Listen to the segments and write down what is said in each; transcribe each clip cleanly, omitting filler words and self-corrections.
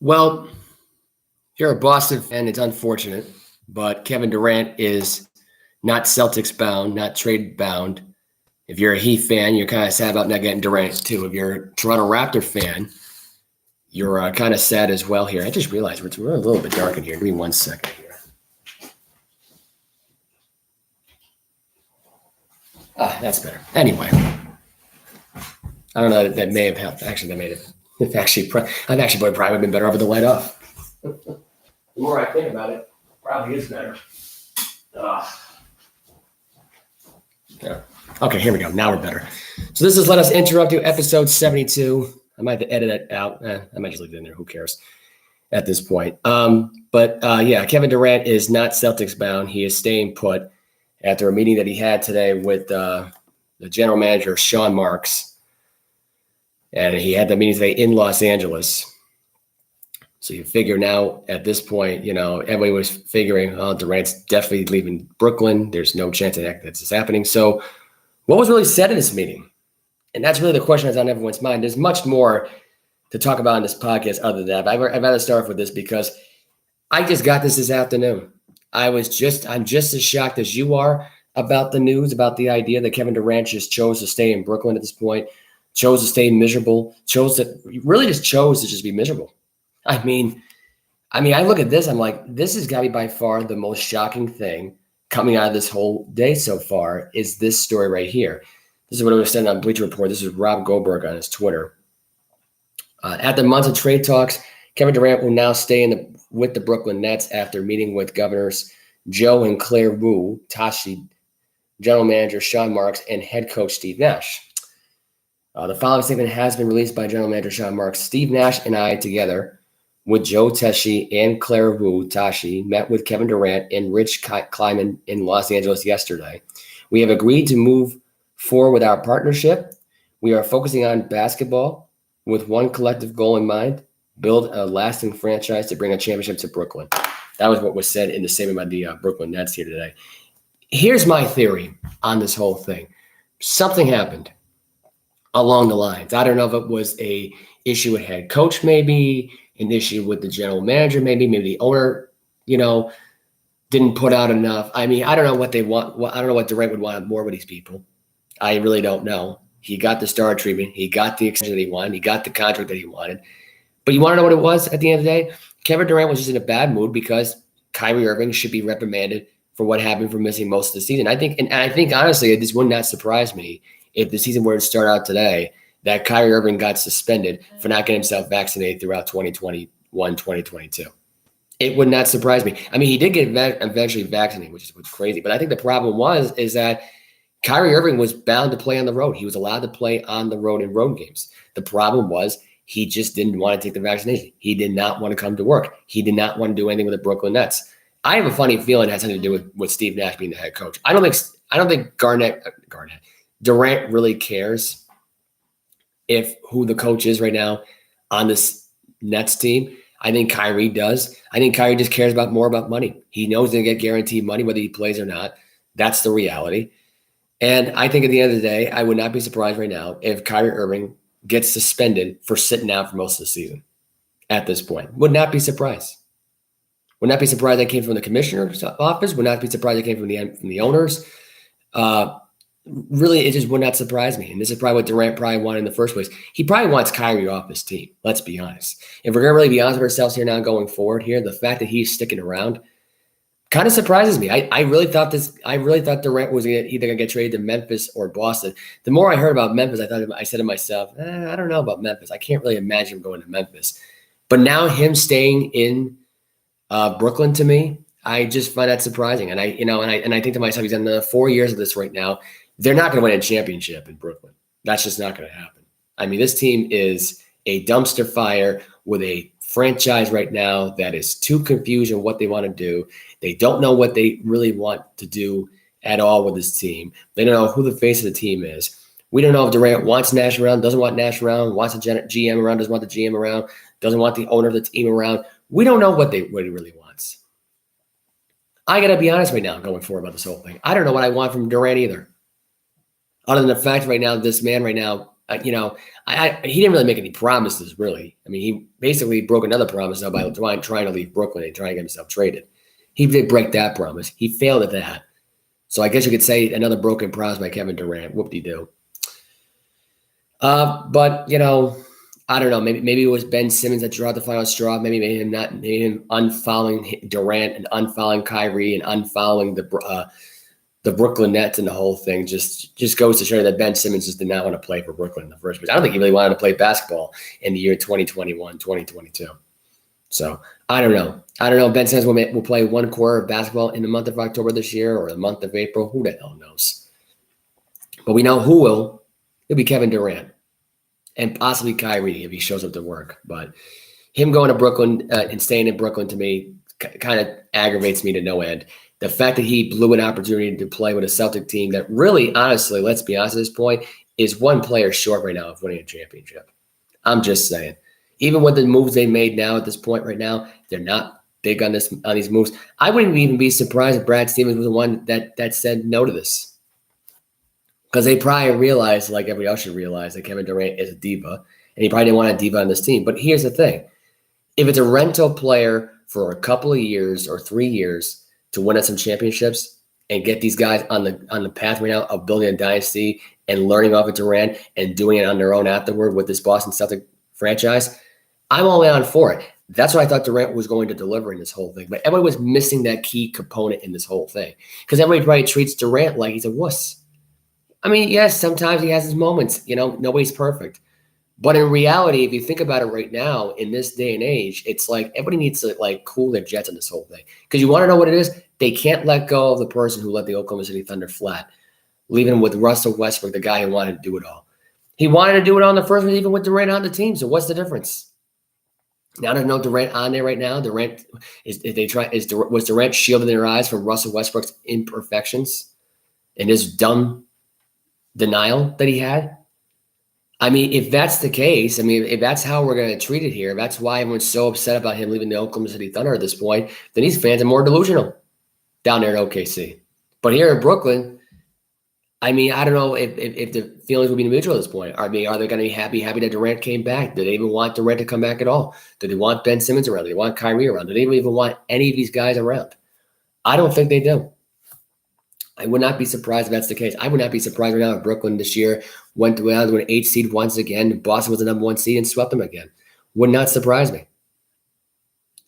Well, you're a Boston fan. It's unfortunate, but Kevin Durant is not Celtics bound, not trade bound. If you're a Heat fan, you're kind of sad about not getting Durant too. If you're a Toronto Raptor fan, you're kind of sad as well here. I just realized we're a little bit dark in here. Give me 1 second here. That's better. Anyway, I don't know. That may have helped. Actually, that made it. I've actually probably been better off with the light off. The more I think about it, probably is better. Yeah. Okay, here we go. Now we're better. So this is Let Us Interrupt You, episode 72. I might have to edit it out. I might just leave it in there. Who cares at this point? Yeah, Kevin Durant is not Celtics bound. He is staying put after a meeting that he had today with the general manager, Sean Marks. And he had the meeting today in Los Angeles. So you figure now at this point, everybody was figuring, Durant's definitely leaving Brooklyn. There's no chance that that's happening. So what was really said in this meeting? And that's really the question that's on everyone's mind. There's much more to talk about in this podcast other than that. But I'd rather start with this because I just got this afternoon. I'm just as shocked as you are about the news, about the idea that Kevin Durant just chose to stay in Brooklyn at this point, chose to stay miserable, chose to just be miserable. I mean, I look at this, I'm like, this has got to be by far the most shocking thing coming out of this whole day so far is this story right here. This is what it was said on Bleacher Report. This is Rob Goldberg on his Twitter. After months of trade talks, Kevin Durant will now stay with the Brooklyn Nets after meeting with governors Joe and Claire Wu, Tashi, general manager Sean Marks, and head coach Steve Nash. The following statement has been released by general manager Sean Marks. Steve Nash and I, together with Joe Teshi and Claire Wu Tashi, met with Kevin Durant and Rich Kleiman in Los Angeles yesterday. We have agreed to move forward with our partnership. We are focusing on basketball with one collective goal in mind, build a lasting franchise to bring a championship to Brooklyn. That was what was said in the statement by the Brooklyn Nets here today. Here's my theory on this whole thing. Something happened along the lines. I don't know if it was a issue with head coach, maybe an issue with the general manager, maybe the owner, didn't put out enough. I don't know what they want. I don't know what Durant would want more with these people. I really don't know. He got the star treatment. He got the extension that he wanted. He got the contract that he wanted. But you want to know what it was at the end of the day? Kevin Durant was just in a bad mood because Kyrie Irving should be reprimanded for what happened for missing most of the season. I think honestly, this would not surprise me if the season were to start out today, that Kyrie Irving got suspended for not getting himself vaccinated throughout 2021, 2022. It would not surprise me. He did get eventually vaccinated, which is crazy. But I think the problem is that Kyrie Irving was bound to play on the road. He was allowed to play on the road in road games. The problem was he just didn't want to take the vaccination. He did not want to come to work. He did not want to do anything with the Brooklyn Nets. I have a funny feeling it has something to do with Steve Nash being the head coach. I don't think Durant really cares who the coach is right now on this Nets team. I think Kyrie does. I think Kyrie just cares more about money. He knows he's going to get guaranteed money whether he plays or not. That's the reality. And I think at the end of the day, I would not be surprised right now if Kyrie Irving gets suspended for sitting out for most of the season at this point. Would not be surprised. Would not be surprised that came from the commissioner's office. Would not be surprised that came from the owners. Really, it just would not surprise me. And this is probably what Durant probably wanted in the first place. He probably wants Kyrie off his team. Let's be honest. If we're going to really be honest with ourselves here now going forward here, the fact that he's sticking around kind of surprises me. I really thought Durant was either going to get traded to Memphis or Boston. The more I heard about Memphis, I said to myself, I don't know about Memphis. I can't really imagine him going to Memphis. But now him staying in Brooklyn, to me, I just find that surprising. And I think to myself, he's in 4 years of this right now. They're not going to win a championship in Brooklyn. That's just not going to happen. This team is a dumpster fire with a franchise right now that is too confused on what they want to do. They don't know what they really want to do at all with this team. They don't know who the face of the team is. We don't know if Durant wants Nash around, doesn't want Nash around, wants the GM around, doesn't want the GM around, doesn't want the owner of the team around. We don't know what he really wants. I got to be honest right now going forward about this whole thing. I don't know what I want from Durant either. Other than the fact right now, this man right now, He didn't really make any promises, really. I mean, he basically broke another promise now by trying to leave Brooklyn and trying to get himself traded. He did break that promise. He failed at that. So I guess you could say another broken promise by Kevin Durant. Whoop-de-doo. But, I don't know. Maybe it was Ben Simmons that drew out the final straw. Maybe him unfollowing Durant and unfollowing Kyrie and unfollowing the Brooklyn Nets and the whole thing just goes to show that Ben Simmons just did not want to play for Brooklyn in the first place. I don't think he really wanted to play basketball in the year 2021, 2022. So I don't know. Ben Simmons will play one quarter of basketball in the month of October this year or the month of April. Who the hell knows? But we know who will. It'll be Kevin Durant and possibly Kyrie if he shows up to work. But him going to Brooklyn and staying in Brooklyn to me kind of aggravates me to no end. The fact that he blew an opportunity to play with a Celtic team that really, honestly, let's be honest at this point, is one player short right now of winning a championship. I'm just saying. Even with the moves they made now at this point right now, they're not big on these moves. I wouldn't even be surprised if Brad Stevens was the one that said no to this. Because they probably realized, like everybody else should realize, that Kevin Durant is a diva, and he probably didn't want a diva on this team. But here's the thing. If it's a rental player for a couple of years or 3 years to win at some championships and get these guys on the path right now of building a dynasty and learning off of Durant and doing it on their own afterward with this Boston Celtic franchise, I'm all in for it. That's what I thought Durant was going to deliver in this whole thing. But everybody was missing that key component in this whole thing because everybody probably treats Durant like he's a wuss. I mean, yes, sometimes he has his moments. Nobody's perfect. But in reality, if you think about it right now, in this day and age, it's like everybody needs to cool their jets on this whole thing. Because you want to know what it is? They can't let go of the person who let the Oklahoma City Thunder flat, leaving with Russell Westbrook, the guy who wanted to do it all. He wanted to do it on the first one, even with Durant on the team. So what's the difference? Now there's no Durant on there right now. Was Durant shielding their eyes from Russell Westbrook's imperfections and his dumb denial that he had? I mean, if that's the case, if that's how we're going to treat it here, that's why everyone's so upset about him leaving the Oklahoma City Thunder at this point, then these fans are more delusional down there in OKC. But here in Brooklyn, I don't know if the feelings will be mutual at this point. Are they going to be happy that Durant came back? Do they even want Durant to come back at all? Do they want Ben Simmons around? Do they want Kyrie around? Do they even want any of these guys around? I don't think they do. I would not be surprised if that's the case. I would not be surprised right now if Brooklyn this year went to an 8 seed once again. Boston was the number 1 seed and swept them again. Would not surprise me.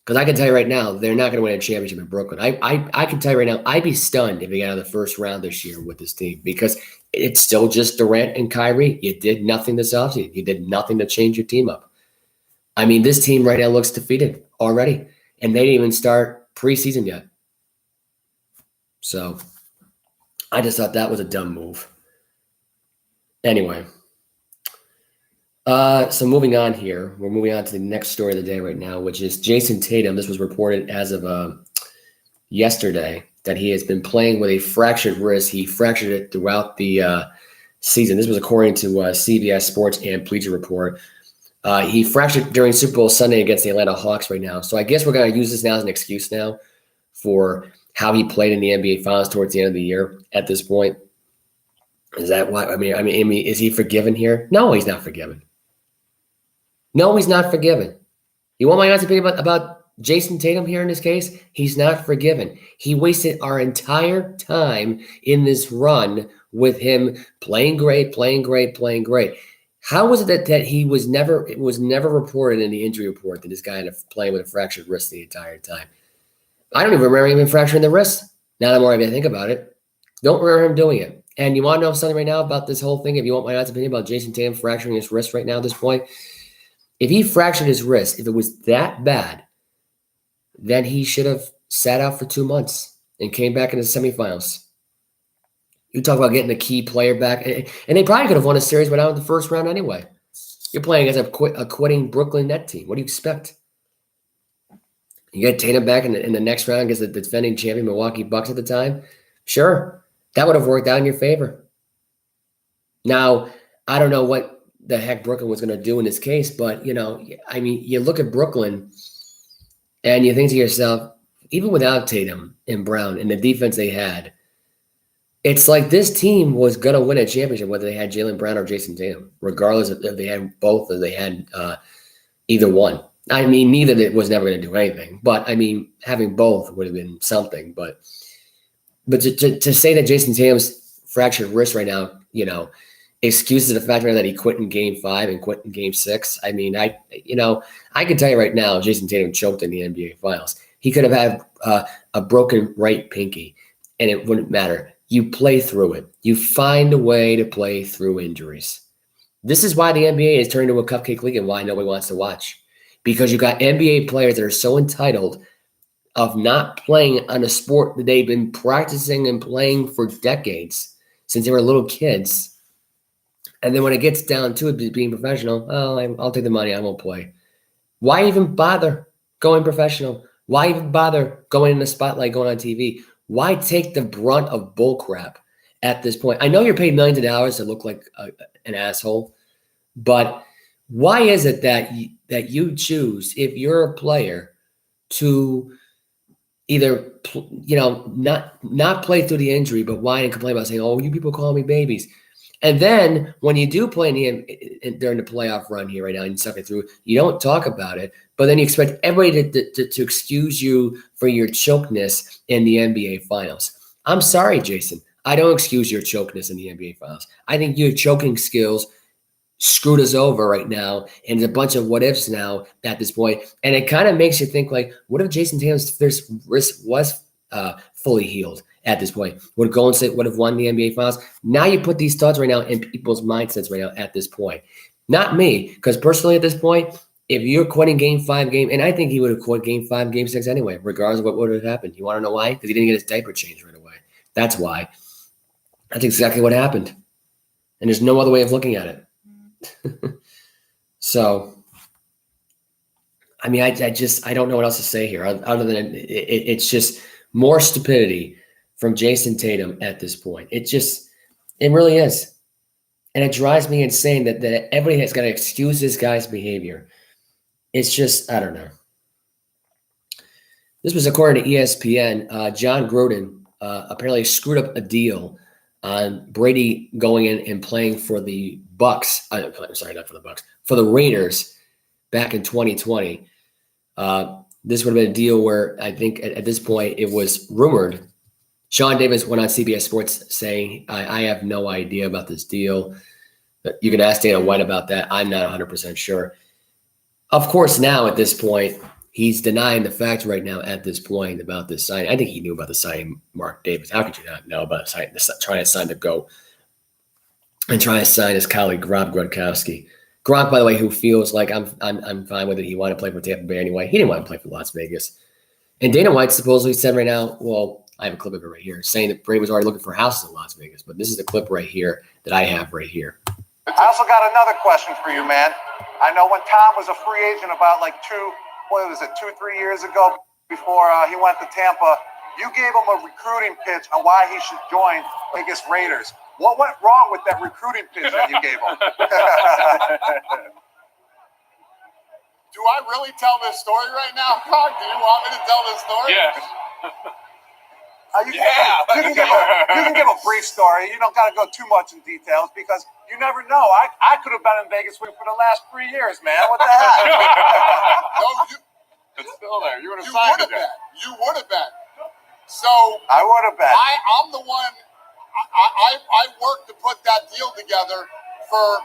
Because I can tell you right now, they're not going to win a championship in Brooklyn. I can tell you right now, I'd be stunned if they got out of the first round this year with this team because it's still just Durant and Kyrie. You did nothing this offseason. You did nothing to change your team up. This team right now looks defeated already, and they didn't even start preseason yet. So I just thought that was a dumb move. Anyway, so moving on here, we're moving on to the next story of the day right now, which is Jayson Tatum. This was reported as of yesterday that he has been playing with a fractured wrist. He fractured it throughout the season. This was according to CBS Sports and Bleacher Report. He fractured during Super Bowl Sunday against the Atlanta Hawks right now. So I guess we're going to use this now as an excuse now for how he played in the NBA Finals towards the end of the year at this point. Is that what is he forgiven here? No, he's not forgiven. No, he's not forgiven. You want my honest opinion about Jayson Tatum here in this case? He's not forgiven. He wasted our entire time in this run with him playing great. How was it that it was never reported in the injury report that this guy ended up playing with a fractured wrist the entire time? I don't even remember him fracturing the wrist. Now the more I think about it, don't remember him doing it. And you want to know something right now about this whole thing? If you want my honest opinion about Jayson Tatum fracturing his wrist right now at this point, if he fractured his wrist, if it was that bad, then he should have sat out for 2 months and came back in the semifinals. You talk about getting a key player back, and they probably could have won a series without the first round anyway. You're playing against a quitting Brooklyn Net team. What do you expect? You get Tatum back in the next round against the defending champion Milwaukee Bucks at the time? Sure, that would have worked out in your favor. Now, I don't know what the heck Brooklyn was going to do in this case, but, you look at Brooklyn and you think to yourself, even without Tatum and Brown and the defense they had, It's like this team was going to win a championship whether they had Jaylen Brown or Jayson Tatum, regardless of if they had both or they had either one. I mean, neither that was never going to do anything. But, I mean, having both would have been something. But to say that Jayson Tatum's fractured wrist right now, excuses the fact that he quit in Game 5 and quit in Game 6. I mean, I can tell you right now, Jayson Tatum choked in the NBA Finals. He could have had a broken right pinky, and it wouldn't matter. You play through it. You find a way to play through injuries. This is why the NBA is turning into a cupcake league and why nobody wants to watch. Because you got NBA players that are so entitled of not playing on a sport that they've been practicing and playing for decades since they were little kids. And then when it gets down to it being professional, I'll take the money. I won't play. Why even bother going professional? Why even bother going in the spotlight, going on TV? Why take the brunt of bullcrap at this point? I know you're paid millions of dollars to look like an asshole, but why is it that you choose, if you're a player, to either not play through the injury, but whine and complain about saying, "Oh, you people call me babies," and then when you do play during the playoff run here right now and you suck it through, you don't talk about it, but then you expect everybody to excuse you for your chokeness in the NBA Finals. I'm sorry, Jason. I don't excuse your chokeness in the NBA Finals. I think your choking skills screwed us over right now, and there's a bunch of what ifs now at this point. And it kind of makes you think, like, what if Jayson Tatum's wrist was fully healed at this point? Would Golden State would have won the NBA Finals? Now you put these thoughts right now in people's mindsets right now at this point. Not me, because personally at this point, if you're quitting Game 5, and I think he would have quit Game 5, Game 6 anyway, regardless of what would have happened. You want to know why? Because he didn't get his diaper changed right away. That's why. That's exactly what happened. And there's no other way of looking at it. So, I mean, I don't know what else to say here other than it's just more stupidity from Jayson Tatum at this point. It really is. And it drives me insane that everybody has got to excuse this guy's behavior. It's just, I don't know. This was according to ESPN. John Gruden apparently screwed up a deal on Brady going in and playing for the Bucs. Sorry, not for the Bucs, for the Raiders back in 2020. This would have been a deal where I think at this point it was rumored. Sean Davis went on CBS Sports saying, I have no idea about this deal. You can ask Dana White about that. I'm not 100% sure. Of course, now at this point, he's denying the fact right now at this point about this sign. I think he knew about the signing Mark Davis. How could you not know about trying to sign to go and trying to sign his colleague Rob Gronkowski? Gronk, by the way, who feels like I'm fine with it. He wanted to play for Tampa Bay anyway. He didn't want to play for Las Vegas. And Dana White supposedly said right now, well, I have a clip of it right here, saying that Brady was already looking for houses in Las Vegas. But this is the clip right here that I have right here. I also got another question for you, man. I know when Tom was a free agent about 2-3 years ago, before he went to Tampa, you gave him a recruiting pitch on why he should join Vegas Raiders. What went wrong with that recruiting pitch that you gave him? Do I really tell this story right now, Gronk? Do you want me to tell this story? Yeah. You can give a brief story. You don't got to go too much in details because you never know. I could have been in Vegas for the last 3 years, man. What the heck? It's still there. You would have You signed would have it. been. You would have been. So I would have been. I'm the one. I worked to put that deal together for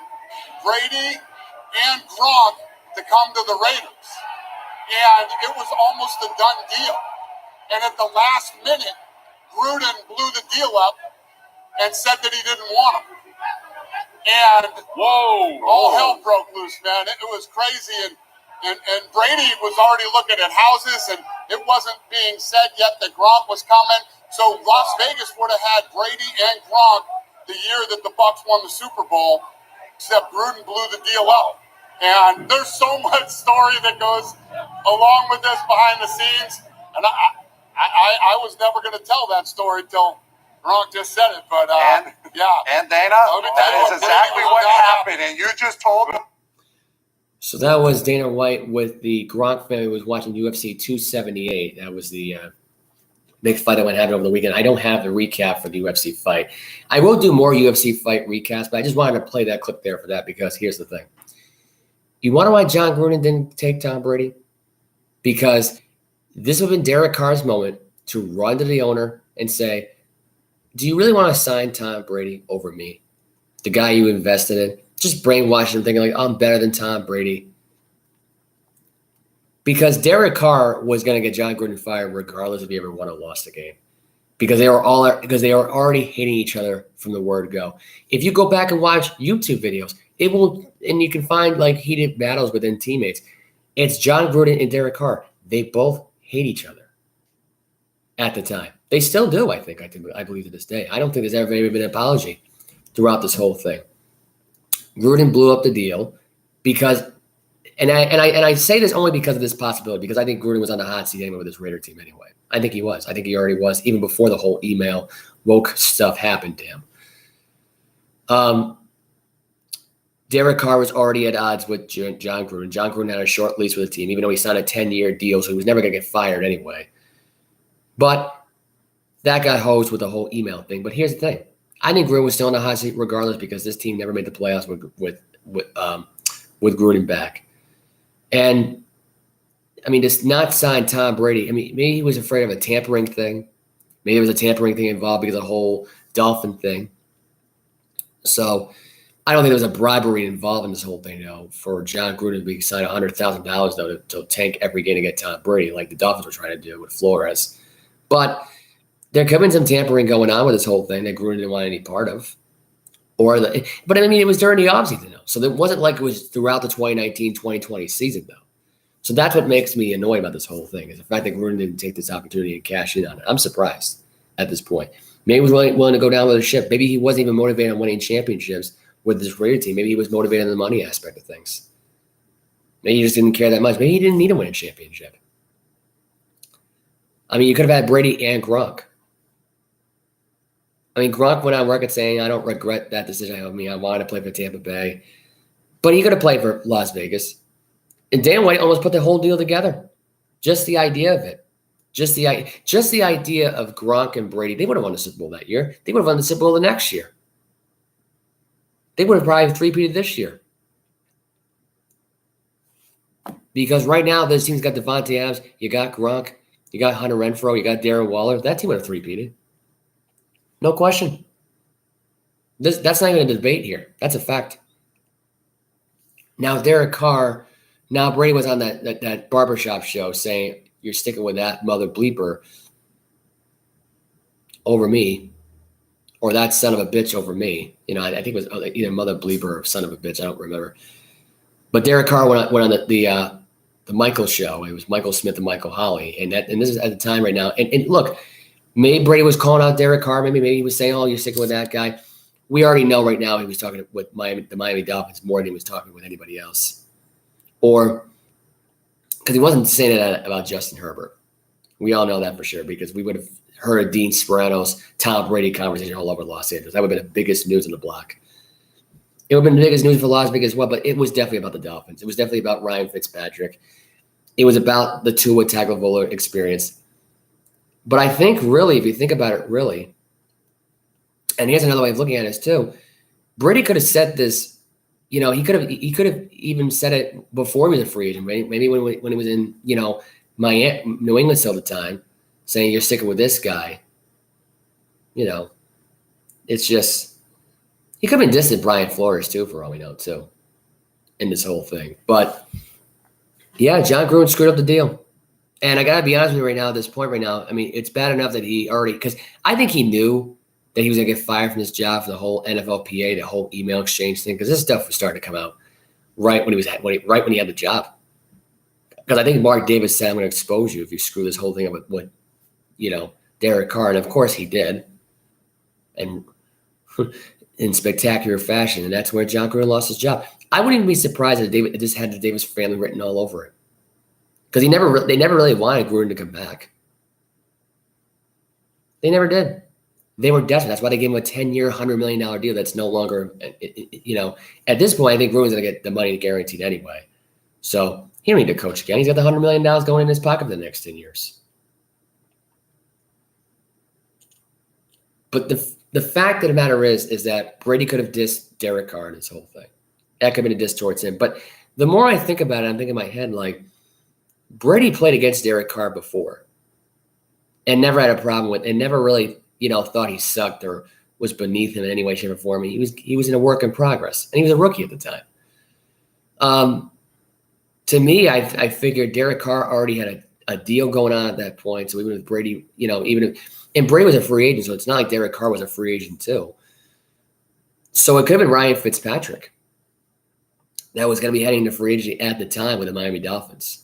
Brady and Gronk to come to the Raiders, and it was almost a done deal. And at the last minute, Gruden blew the deal up and said that he didn't want him. And all hell broke loose, man. It was crazy. And Brady was already looking at houses, and it wasn't being said yet that Gronk was coming. So Las Vegas would have had Brady and Gronk the year that the Bucs won the Super Bowl, except Gruden blew the deal up. And there's so much story that goes along with this behind the scenes. And I was never going to tell that story till Gronk just said it. But, yeah. And Dana, that is exactly what happened. And you just told me. So that was Dana White with the Gronk family was watching UFC 278. That was the big fight that went happen over the weekend. I don't have the recap for the UFC fight. I will do more UFC fight recaps, but I just wanted to play that clip there for that because here's the thing. You want to know why John Gruden didn't take Tom Brady? Because this would have been Derek Carr's moment to run to the owner and say, do you really want to sign Tom Brady over me? The guy you invested in? Just brainwash him thinking like, I'm better than Tom Brady. Because Derek Carr was going to get John Gruden fired regardless if he ever won or lost the game. Because they were already hating each other from the word go. If you go back and watch YouTube videos, it will, and you can find like heated battles within teammates. It's John Gruden and Derek Carr. They both hate each other at the time. They still do, I believe to this day. I don't think there's ever been an apology throughout this whole thing. Gruden blew up the deal because, and I say this only because of this possibility, because I think Gruden was on the hot seat anyway with his Raider team anyway. I think he was. I think he already was, even before the whole email woke stuff happened to him. Derek Carr was already at odds with John Gruden. John Gruden had a short lease with the team, even though he signed a 10-year deal, so he was never going to get fired anyway. But that got hosed with the whole email thing. But here's the thing. I think Gruden was still in the hot seat regardless because this team never made the playoffs with Gruden back. And, I mean, just not sign Tom Brady. I mean, maybe he was afraid of a tampering thing. Maybe there was a tampering thing involved because of the whole Dolphin thing. So I don't think there was a bribery involved in this whole thing, though, for John Gruden to be signed $100,000, though, to tank every game to get Tom Brady, like the Dolphins were trying to do with Flores. But there could have been some tampering going on with this whole thing that Gruden didn't want any part of. But, I mean, it was during the offseason, though. So it wasn't like it was throughout the 2019-2020 season, though. So that's what makes me annoyed about this whole thing, is the fact that Gruden didn't take this opportunity and cash in on it. I'm surprised at this point. Maybe he was willing to go down with the ship. Maybe he wasn't even motivated on winning championships with this Raider team. Maybe he was motivated on the money aspect of things. Maybe he just didn't care that much. Maybe he didn't need to win a championship. I mean, you could have had Brady and Gronk. I mean, Gronk went on record saying, I don't regret that decision. I mean, I wanted to play for Tampa Bay. But he could have played for Las Vegas. And Dan White almost put the whole deal together. Just the idea of it. Just the idea of Gronk and Brady. They would have won the Super Bowl that year. They would have won the Super Bowl the next year. They would have probably three-peated this year. Because right now, this team's got Devontae Adams. You got Gronk. You got Hunter Renfrow. You got Darren Waller. That team would have three-peated. No question. That's not even a debate here. That's a fact. Now, Derek Carr, now Brady was on that barbershop show saying, you're sticking with that mother bleeper over me, or that son of a bitch over me. You know, I think it was either mother bleeper or son of a bitch. I don't remember. But Derek Carr went on the Michael show. It was Michael Smith and Michael Holley. And this is at the time right now. And look, maybe Brady was calling out Derek Carr. Maybe he was saying, oh, you're sticking with that guy. We already know right now he was talking with the Miami Dolphins more than he was talking with anybody else. Or because he wasn't saying it about Justin Herbert. We all know that for sure because we would have heard of Dean Sperano's Tom Brady conversation all over Los Angeles. That would have been the biggest news on the block. It would have been the biggest news for Las Vegas as well, but it was definitely about the Dolphins. It was definitely about Ryan Fitzpatrick. It was about the Tua Tagovailoa experience. But I think really, if you think about it really, and here's another way of looking at it too, Brady could have said this, you know, he could have even said it before he was a free agent, maybe when he was in, you know, Miami, New England still at the time, saying you're sticking with this guy. You know, it's just, he could have been distant Brian Flores too, for all we know too, in this whole thing. But yeah, John Gruden screwed up the deal. And I got to be honest with you right now, at this point right now, I mean, it's bad enough that he already, because I think he knew that he was going to get fired from his job for the whole NFLPA, the whole email exchange thing, because this stuff was starting to come out right when he had the job. Because I think Mark Davis said, I'm going to expose you if you screw this whole thing up with you know, Derek Carr. And of course he did. And in spectacular fashion. And that's where John Gruden lost his job. I wouldn't even be surprised if it just had the Davis family written all over it. Because they never really wanted Gruden to come back. They never did. They were desperate. That's why they gave him a 10-year, $100 million deal that's no longer, you know, at this point, I think Gruden's going to get the money guaranteed anyway. So he don't need to coach again. He's got the $100 million going in his pocket for the next 10 years. But the fact of the matter is that Brady could have dissed Derek Carr in this whole thing. That could have been a diss towards him. But the more I think about it, I'm thinking in my head, like, Brady played against Derek Carr before and never had a problem with, and never really, thought he sucked or was beneath him in any way, shape, or form. He was in a work in progress, and he was a rookie at the time. To me, I figured Derek Carr already had a deal going on at that point. So even with Brady, and Brady was a free agent, so it's not like Derek Carr was a free agent too. So it could have been Ryan Fitzpatrick that was going to be heading to free agency at the time with the Miami Dolphins.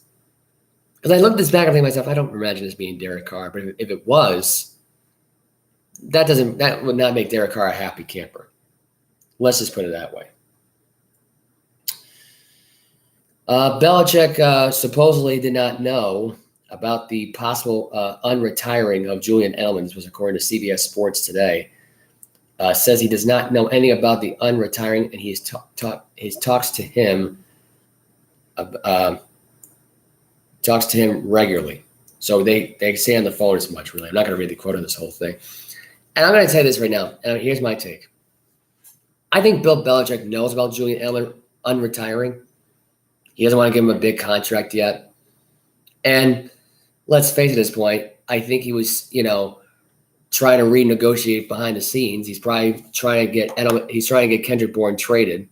Because I looked at this back and think to myself, I don't imagine this being Derek Carr, but if it was, that would not make Derek Carr a happy camper. Let's just put it that way. Belchick supposedly did not know about the possible unretiring of Julian Edelman. This was according to CBS Sports today. Says he does not know anything about the unretiring, and he talks to him regularly. So they say on the phone as much, really. I'm not going to read the quote on this whole thing. And I'm going to tell you this right now, and here's my take. I think Bill Belichick knows about Julian Edelman unretiring. He doesn't want to give him a big contract yet. And let's face it at this point, I think he was, trying to renegotiate behind the scenes. He's probably trying to get Kendrick Bourne traded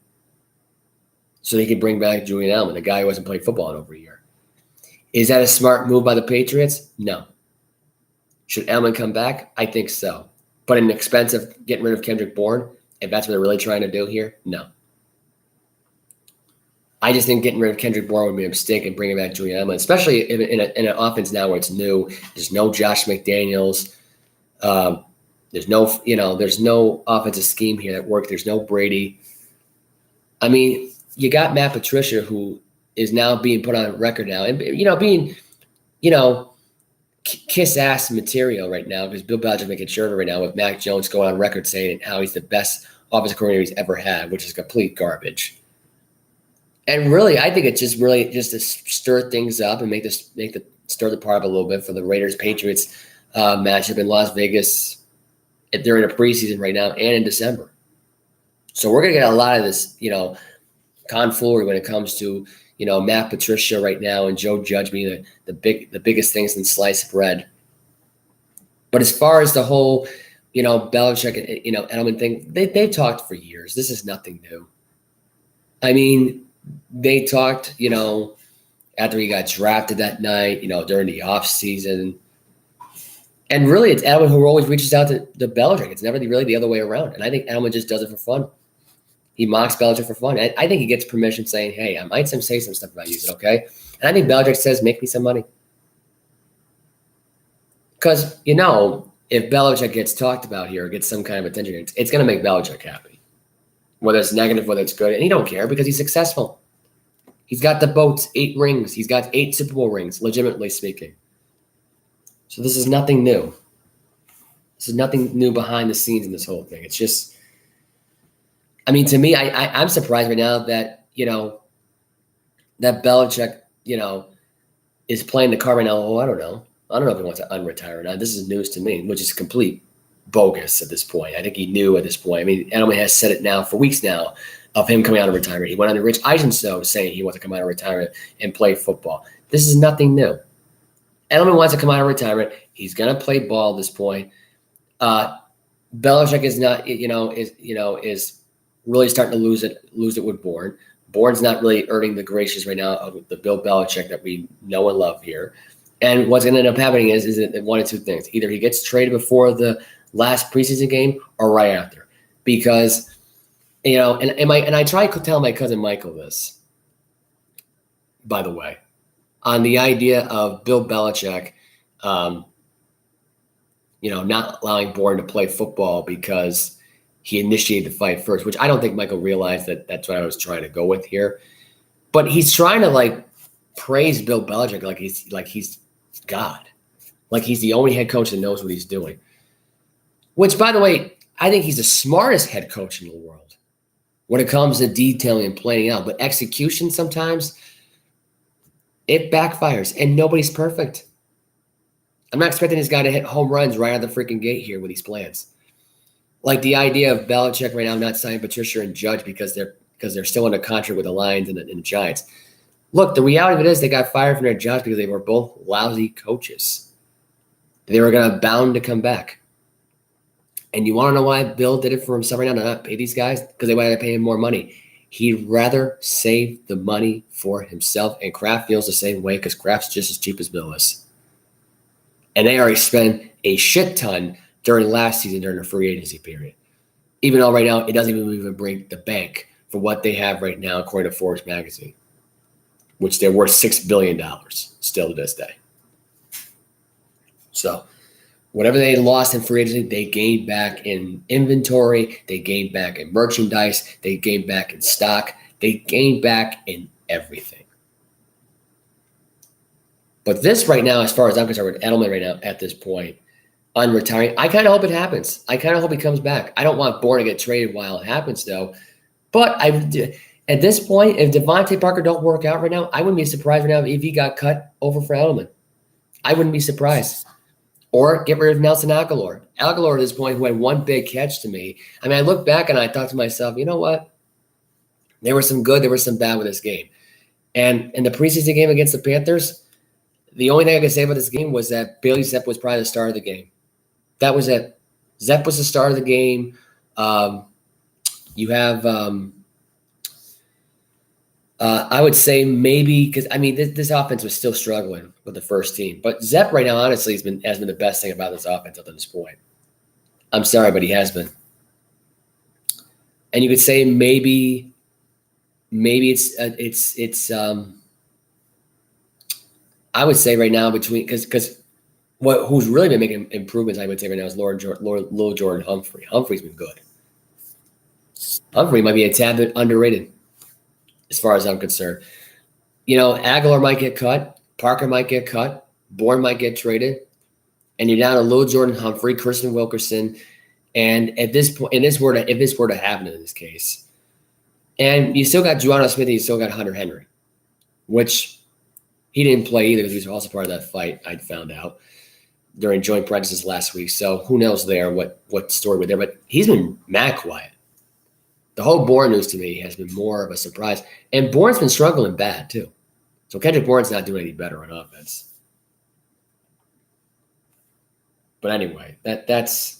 so they can bring back Julian Edelman, the guy who hasn't played football in over a year. Is that a smart move by the Patriots? No. Should Edelman come back? I think so. But at an expense of getting rid of Kendrick Bourne, if that's what they're really trying to do here, no. I just think getting rid of Kendrick Bourne would be a mistake and bringing back Julian Edelman, especially in an offense now where it's new. There's no Josh McDaniels. There's no offensive scheme here that works. There's no Brady. I mean, you got Matt Patricia, who is now being put on record now, and being kiss ass material right now because Bill Belichick making sure of it right now with Mac Jones going on record saying how he's the best offensive coordinator he's ever had, which is complete garbage. And really, I think it's just to stir things up and stir the pot up a little bit for the Raiders-Patriots matchup in Las Vegas during the preseason right now and in December. So we're going to get a lot of this, confluence when it comes to, Matt Patricia right now and Joe Judge being the biggest things in sliced bread. But as far as the whole, Belichick and, Edelman thing, they've talked for years. This is nothing new. I mean, they talked, after he got drafted that night, during the offseason. And really, it's Edelman who always reaches out to Belichick. It's never really the other way around. And I think Edelman just does it for fun. He mocks Belichick for fun. I think he gets permission saying, hey, I might say some stuff about you. Is it okay? And I think Belichick says, make me some money. Because, if Belichick gets talked about here or gets some kind of attention, it's going to make Belichick happy. Whether it's negative, whether it's good. And he don't care because he's successful. He's got the boats, 8 rings. He's got 8 Super Bowl rings, legitimately speaking. So this is nothing new. This is nothing new behind the scenes in this whole thing. It's just, to me, I'm surprised right now that, that Belichick, is playing the card right now. Oh, I don't know. I don't know if he wants to unretire or not. This is news to me, which is complete bogus at this point. I think he knew at this point. Edelman has said it now for weeks now of him coming out of retirement. He went on the Rich Eisen show saying he wants to come out of retirement and play football. This is nothing new. Edelman wants to come out of retirement. He's going to play ball at this point. Belichick is not, is really starting to lose it with Bourne. Bourne's not really earning the graces right now of the Bill Belichick that we know and love here. And what's going to end up happening is that one of two things. Either he gets traded before the last preseason game or right after. Because, and I try to tell my cousin Michael this, by the way, on the idea of Bill Belichick, not allowing Bourne to play football because he initiated the fight first, which I don't think Michael realized that that's what I was trying to go with here. But he's trying to praise Bill Belichick like he's God, like he's the only head coach that knows what he's doing. Which, by the way, I think he's the smartest head coach in the world when it comes to detailing and planning out. But execution sometimes it backfires, and nobody's perfect. I'm not expecting this guy to hit home runs right out the freaking gate here with these plans. Like the idea of Belchick right now not signing Patricia and Judge because they're still under contract with the Lions and the Giants. Look, the reality of it is they got fired from their jobs because they were both lousy coaches. They were bound to come back. And you want to know why Bill did it for himself right now to not pay these guys? Because they wanted to pay him more money. He'd rather save the money for himself. And Kraft feels the same way because Kraft's just as cheap as Bill is. And they already spent a shit ton during last season during the free agency period. Even though right now it doesn't even break the bank for what they have right now, according to Forbes magazine, which they're worth $6 billion still to this day. So whatever they lost in free agency, they gained back in inventory, they gained back in merchandise, they gained back in stock, they gained back in everything. But this right now, as far as I'm concerned with Edleman right now at this point, unretiring, I kind of hope it happens. I kind of hope he comes back. I don't want Bourne to get traded while it happens, though. But at this point, if Devontae Parker don't work out right now, I wouldn't be surprised right now if he got cut over for Edleman. I wouldn't be surprised. Or get rid of Nelson Aguilar. Aguilar at this point, who had one big catch to me. I mean, I look back and I thought to myself, you know what? There was some good, there was some bad with this game. And in the preseason game against the Panthers, the only thing I could say about this game was that Bailey Zappe was probably the star of the game. That was it. Zappe was the star of the game. You have, I would say maybe because I mean this offense was still struggling with the first team, but Zappe right now honestly has been the best thing about this offense up to this point. I'm sorry, but he has been. And you could say maybe it's I would say right now between because who's really been making improvements I would say right now is Lil Jordan Humphrey. Humphrey's been good. Humphrey might be a tad bit underrated as far as I'm concerned. You know, Aguilar might get cut, Parker might get cut, Bourne might get traded, and you're down to Lil Jordan Humphrey, Christian Wilkerson, and at this point, if this were to happen in this case, and you still got Juwan Smith, and you still got Hunter Henry, which he didn't play either because he was also part of that fight. I found out during joint practices last week. So who knows there what story with there, but he's been mad quiet. The whole Bourne news to me has been more of a surprise. And Bourne's been struggling bad, too. So Kendrick Bourne's not doing any better on offense. But anyway, that's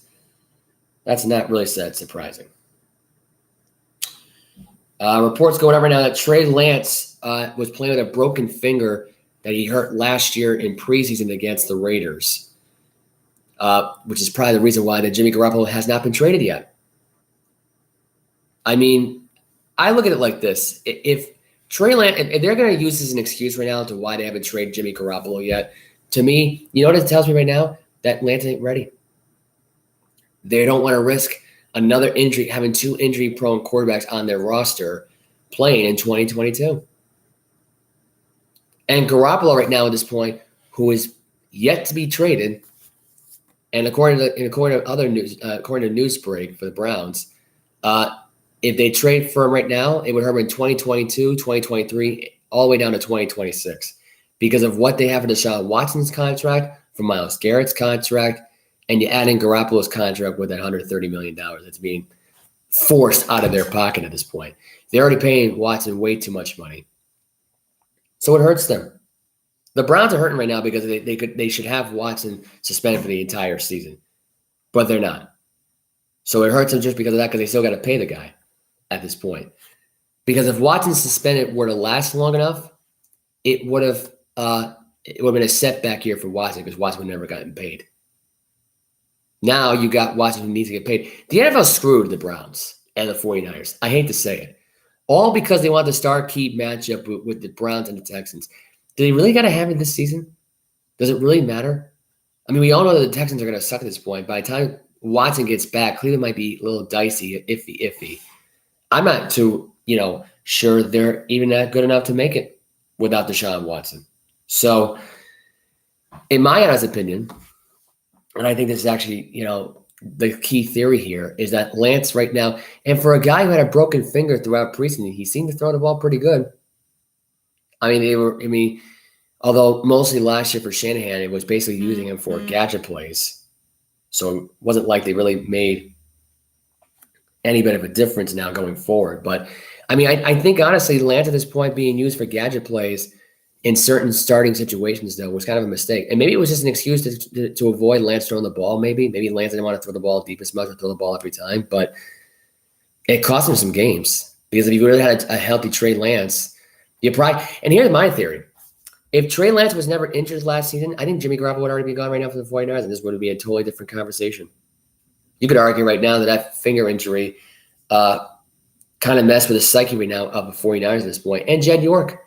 not really that surprising. Reports going out right now that Trey Lance was playing with a broken finger that he hurt last year in preseason against the Raiders, which is probably the reason why that Jimmy Garoppolo has not been traded yet. I mean, I look at it like this. If Trey Lance, if they're going to use this as an excuse right now to why they haven't traded Jimmy Garoppolo yet, to me, you know what it tells me right now? That Lance ain't ready. They don't want to risk another injury, having two injury-prone quarterbacks on their roster playing in 2022. And Garoppolo right now at this point, who is yet to be traded, and according to other news, according to Newsbreak for the Browns, if they trade for him right now, it would hurt him in 2022, 2023, all the way down to 2026 because of what they have for Deshaun Watson's contract, for Myles Garrett's contract, and you add in Garoppolo's contract with that $130 million that's being forced out of their pocket at this point. They're already paying Watson way too much money. So it hurts them. The Browns are hurting right now because they should have Watson suspended for the entire season, but they're not. So it hurts them just because of that because they still got to pay the guy at this point. Because if Watson suspended were to last long enough, it would have been a setback year for Watson because Watson would never gotten paid. Now you got Watson who needs to get paid. The NFL screwed the Browns and the 49ers. I hate to say it. All because they want the star-key matchup with the Browns and the Texans. Do they really got to have it this season? Does it really matter? I mean, we all know that the Texans are going to suck at this point. By the time Watson gets back, Cleveland might be a little dicey, iffy. I'm not too, sure they're even that good enough to make it without Deshaun Watson. So, in my honest opinion, and I think this is actually, the key theory here is that Lance right now, and for a guy who had a broken finger throughout preseason, he seemed to throw the ball pretty good. Although mostly last year for Shanahan, it was basically using him for gadget plays. So it wasn't like they really made any bit of a difference now going forward. But I mean, I think honestly, Lance at this point being used for gadget plays in certain starting situations, though, was kind of a mistake. And maybe it was just an excuse to avoid Lance throwing the ball. Maybe Lance didn't want to throw the ball deep as much or throw the ball every time. But it cost him some games because if you really had a healthy Trey Lance, you probably – and here's my theory. If Trey Lance was never injured last season, I think Jimmy Garoppolo would already be gone right now for the 49ers, and this would be a totally different conversation. You could argue right now that finger injury kind of messed with the psyche right now of the 49ers at this point. And Jed York,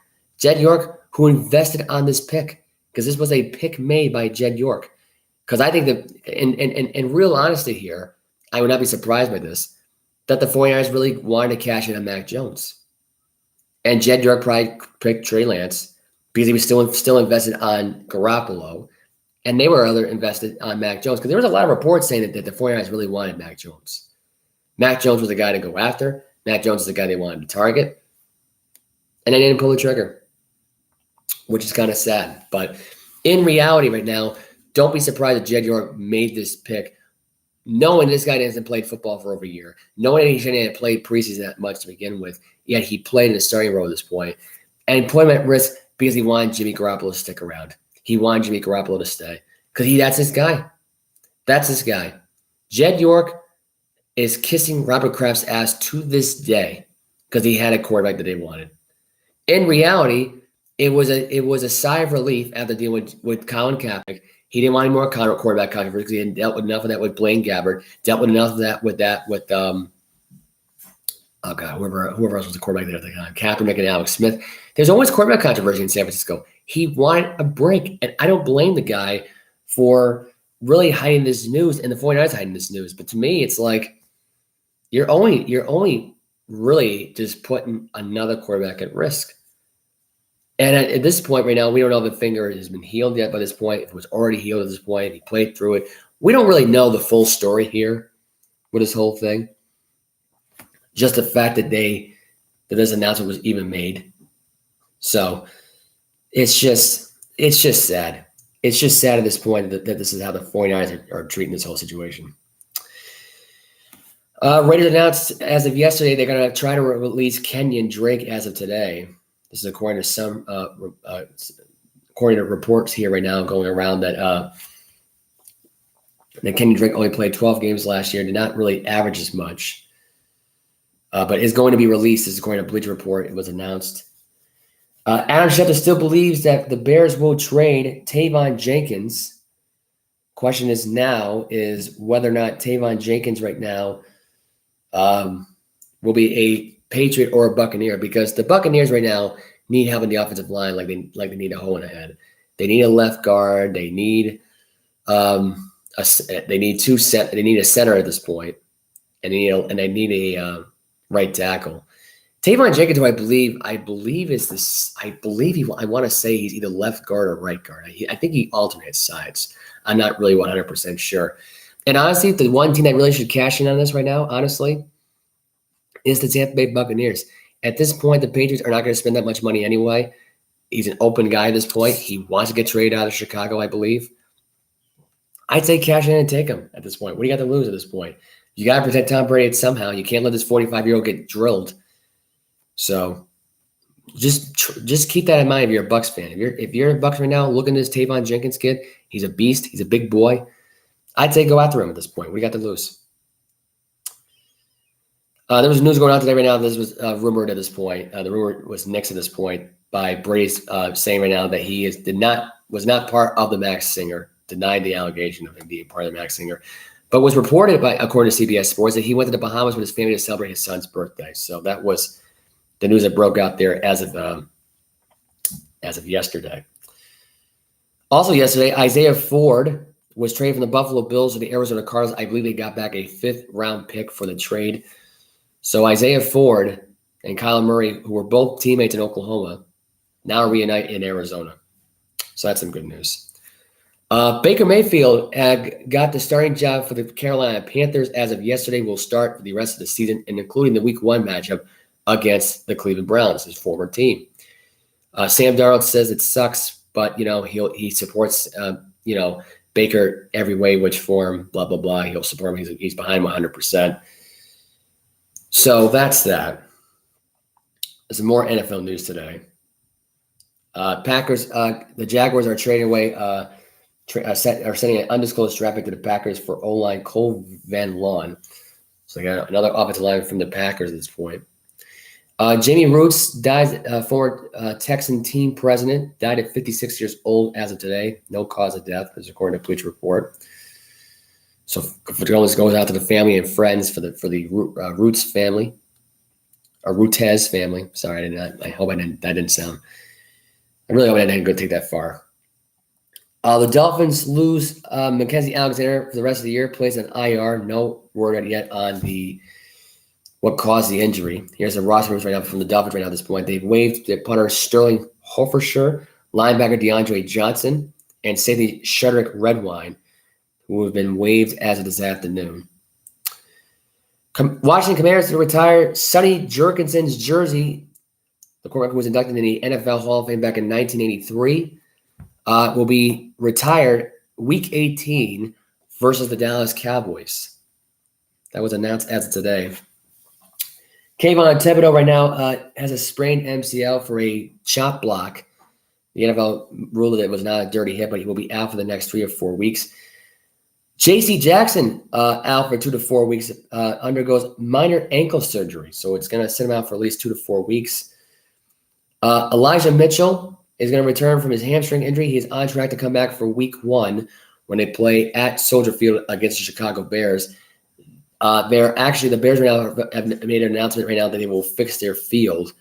who invested on this pick, because this was a pick made by Jed York. Because I think that, in real honesty here, I would not be surprised by this, that the 49ers really wanted to cash in on Mac Jones. And Jed York probably picked Trey Lance because he was still invested on Garoppolo, and they were invested on Mac Jones. Because there was a lot of reports saying that the 49ers really wanted Mac Jones. Mac Jones was the guy to go after. Mac Jones is the guy they wanted to target. And they didn't pull the trigger, which is kind of sad. But in reality right now, don't be surprised that Jed York made this pick knowing this guy hasn't played football for over a year, knowing that he shouldn't have played preseason that much to begin with, yet he played in the starting role at this point, and put him at risk because he wanted Jimmy Garoppolo to stick around. He wanted Jimmy Garoppolo to stay because that's his guy. That's his guy. Jed York is kissing Robert Kraft's ass to this day because he had a quarterback that they wanted. In reality, it was a sigh of relief after dealing with Colin Kaepernick. He didn't want any more quarterback controversy because he had dealt with enough of that with Blaine Gabbert, dealt with enough of that with whoever else was the quarterback there at the time, Kaepernick and Alex Smith. There's always quarterback controversy in San Francisco. He wanted a break, and I don't blame the guy for really hiding this news, and the 49ers hiding this news. But to me, it's like you're only really just putting another quarterback at risk. And at this point right now, we don't know if the finger has been healed yet by this point. If it was already healed at this point, he played through it. We don't really know the full story here with this whole thing. Just the fact that this announcement was even made. So it's just sad. It's just sad at this point that this is how the 49ers are treating this whole situation. Raiders announced as of yesterday they're going to try to release Kenyan Drake as of today. This is according to reports here right now going around that Kenyan Drake only played 12 games last year, did not really average as much, but is going to be released. This is according to Bleacher Report. It was announced. Adam Schefter still believes that the Bears will trade Teven Jenkins. Question is whether or not Teven Jenkins right now will be a Patriot or a Buccaneer, because the Buccaneers right now need help in the offensive line like they need a hole in the head. They need a left guard. They need a center at this point, and they need a right tackle. Teven Jenkins, who I want to say he's either left guard or right guard. I think he alternates sides. I'm not really 100% sure. And honestly, the one team that really should cash in on this right now, honestly, is the Tampa Bay Buccaneers. At this point, the Patriots are not going to spend that much money anyway. He's an open guy at this point. He wants to get traded out of Chicago, I believe. I'd say cash in and take him at this point. What do you got to lose at this point? You got to protect Tom Brady somehow. You can't let this 45-year-old get drilled. So just keep that in mind if you're a Bucs fan. If you're a Bucs right now, look at this Teven Jenkins kid. He's a beast. He's a big boy. I'd say go after him at this point. What do you got to lose? There was news going on today right now. This was rumored at this point. The rumor was nixed at this point by Brady's saying right now that he was not part of the Max Singer, denied the allegation of him being part of the Max Singer, but was reported according to CBS Sports, that he went to the Bahamas with his family to celebrate his son's birthday. So that was the news that broke out there as of yesterday. Also yesterday, Isiah Ford was traded from the Buffalo Bills to the Arizona Cardinals. I believe they got back a 5th-round pick for the trade. So Isiah Ford and Kyler Murray, who were both teammates in Oklahoma, now reunite in Arizona. So that's some good news. Baker Mayfield got the starting job for the Carolina Panthers as of yesterday. Will start for the rest of the season, and including the Week 1 matchup against the Cleveland Browns, his former team. Sam Darnold says it sucks, but he supports Baker every way, which form, blah blah blah. He'll support him. He's behind him 100%. So that's that. There's some more NFL news today. Packers, the Jaguars are trading away, are sending an undisclosed draft pick to the Packers for O-line Cole Van Lawn. So they got another offensive lineman from the Packers at this point. Jamie Roots dies, former Texan team president, died at 56 years old as of today. No cause of death, as according to Bleacher Report. So condolences goes out to the family and friends for the Roots family, or Rootes family. Sorry, I hope that didn't sound. I really hope I didn't go take that far. The Dolphins lose Mackenzie Alexander for the rest of the year. Plays an IR. No word yet on what caused the injury. Here's the roster right now from the Dolphins right now at this point. They've waived their punter Sterling Hofersher, linebacker DeAndre Johnson, and safety Shedrick Redwine, who have been waived as of this afternoon. Washington Commanders to retire Sonny Jurgenson's jersey. The quarterback who was inducted in the NFL Hall of Fame back in 1983 will be retired Week 18 versus the Dallas Cowboys. That was announced as of today. Kayvon Thibodeau right now has a sprained MCL for a chop block. The NFL ruled that it was not a dirty hit, but he will be out for the next 3 or 4 weeks. J.C. Jackson out for 2 to 4 weeks, undergoes minor ankle surgery, so it's going to sit him out for at least 2 to 4 weeks. Elijah Mitchell is going to return from his hamstring injury. He is on track to come back for Week 1 when they play at Soldier Field against the Chicago Bears. The Bears right now have made an announcement right now that they will fix their field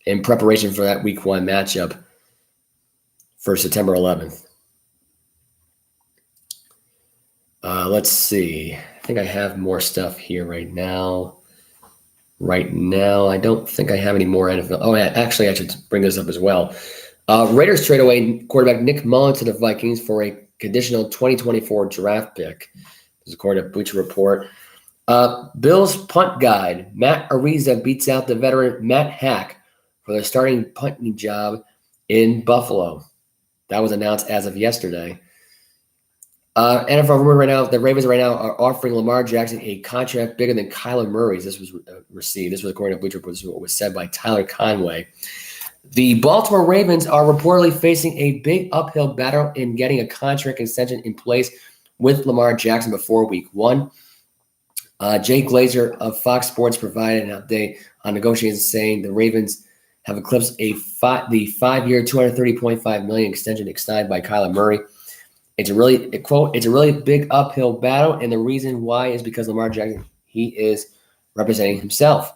in preparation for that Week 1 matchup for September 11th. Let's see. I think I have more stuff here right now. I don't think I have any more NFL. Oh, yeah, actually, I should bring this up as well. Raiders trade away quarterback Nick Mullen to the Vikings for a conditional 2024 draft pick. This is according to Bleacher Report. Bills punt guide Matt Ariza beats out the veteran Matt Hack for their starting punting job in Buffalo. That was announced as of yesterday. NFL rumor right now, the Ravens right now are offering Lamar Jackson a contract bigger than Kyler Murray's. This was received. This was according to Bleacher Report. This is what was said by Tyler Conway. The Baltimore Ravens are reportedly facing a big uphill battle in getting a contract extension in place with Lamar Jackson before Week 1. Jay Glazer of Fox Sports provided an update on negotiations, saying the Ravens have eclipsed the 5-year, $230.5 million extension extended by Kyler Murray. It's a really big uphill battle, and the reason why is because Lamar Jackson, he is representing himself.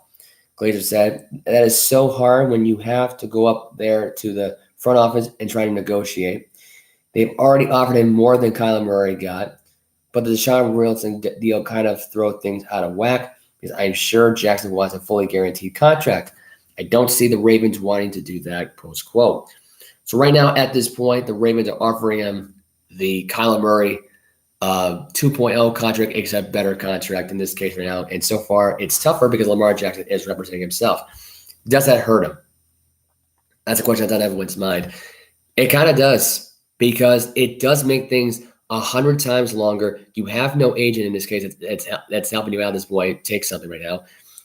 Glazer said, that is so hard when you have to go up there to the front office and try to negotiate. They've already offered him more than Kyler Murray got, but the Deshaun Wilson deal kind of throw things out of whack because I'm sure Jackson wants a fully guaranteed contract. I don't see the Ravens wanting to do that, post quote. So right now at this point, the Ravens are offering him the Kyler Murray 2.0 contract, except better contract in this case right now. And so far, it's tougher because Lamar Jackson is representing himself. Does that hurt him? That's a question that's on everyone's mind. It kind of does, because it does make things 100 times longer. You have no agent in this case that's helping you out at this point. Take something right now.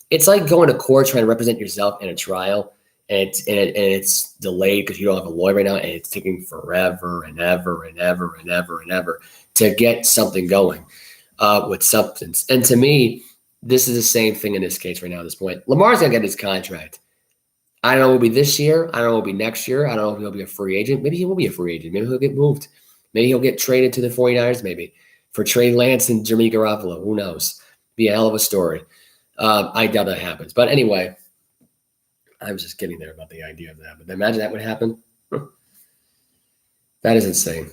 It's like going to court trying to represent yourself in a trial. And it's delayed because you don't have a lawyer right now, and it's taking forever and ever and ever and ever and ever to get something going with substance. And to me, this is the same thing in this case right now at this point. Lamar's going to get his contract. I don't know if it'll be this year. I don't know if it'll be next year. I don't know if he'll be a free agent. Maybe he will be a free agent. Maybe he'll get moved. Maybe he'll get traded to the 49ers maybe for Trey Lance and Jimmy Garoppolo. Who knows? Be a hell of a story. I doubt that happens. But anyway, I was just kidding there about the idea of that. But imagine that would happen. That is insane.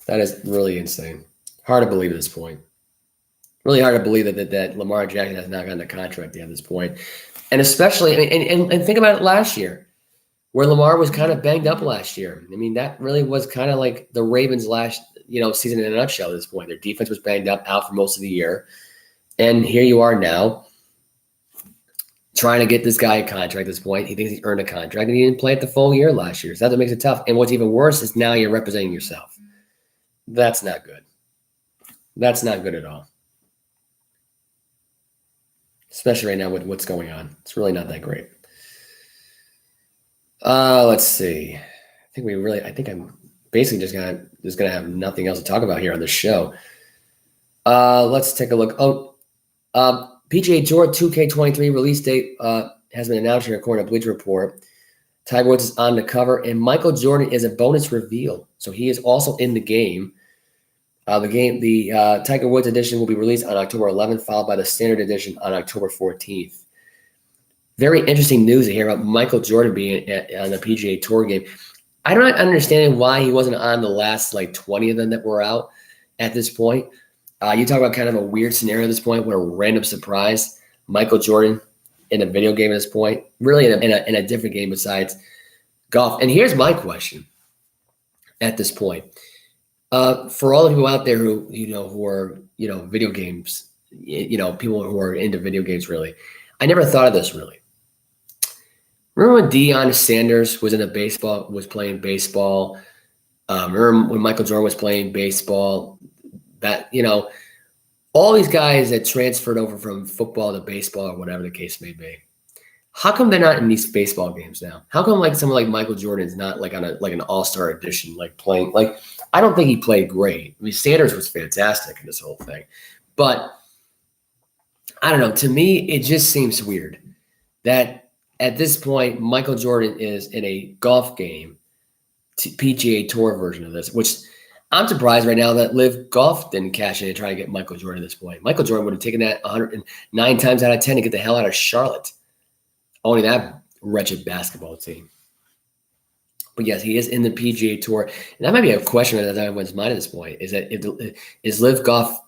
That is really insane. Hard to believe at this point. Really hard to believe that Lamar Jackson has not gotten a contract yet at this point. And especially, and think about it last year, where Lamar was kind of banged up last year. I mean, that really was kind of like the Ravens last, season in a nutshell at this point. Their defense was banged up, out for most of the year. And here you are now, trying to get this guy a contract at this point. He thinks he earned a contract, and he didn't play it the full year last year. So that's what makes it tough. And what's even worse is now you're representing yourself. That's not good. That's not good at all. especially right now with what's going on. It's really not that great. Let's see. I think I'm basically just gonna have nothing else to talk about here on the show. Let's take a look. PGA Tour 2K23 release date has been announced here according to Bleacher Report. Tiger Woods is on the cover, and Michael Jordan is a bonus reveal. So he is also in the game. The Tiger Woods edition will be released on October 11th, followed by the standard edition on October 14th. Very interesting news to hear about Michael Jordan being on the PGA Tour game. I'm not understanding why he wasn't on the last 20 of them that were out at this point. You talk about kind of a weird scenario at this point, where a random surprise, Michael Jordan in a video game at this point, really in a different game besides golf. And here's my question at this point. For all the people out there who are video games, people who are into video games, really, I never thought of this really. Remember when Deion Sanders was playing baseball? Remember when Michael Jordan was playing baseball? That, all these guys that transferred over from football to baseball or whatever the case may be. How come they're not in these baseball games now? How come someone like Michael Jordan is not on an all-star edition, playing? I don't think he played great. I mean, Sanders was fantastic in this whole thing. But I don't know. To me, it just seems weird that at this point, Michael Jordan is in a golf game, PGA Tour version of this, which I'm surprised right now that Live Golf didn't cash in and try to get Michael Jordan at this point. Michael Jordan would have taken that 109 times out of 10 to get the hell out of Charlotte. Only that wretched basketball team. But yes, he is in the PGA Tour. And that might be a question that's on everyone's mind at this point, is that is Live Golf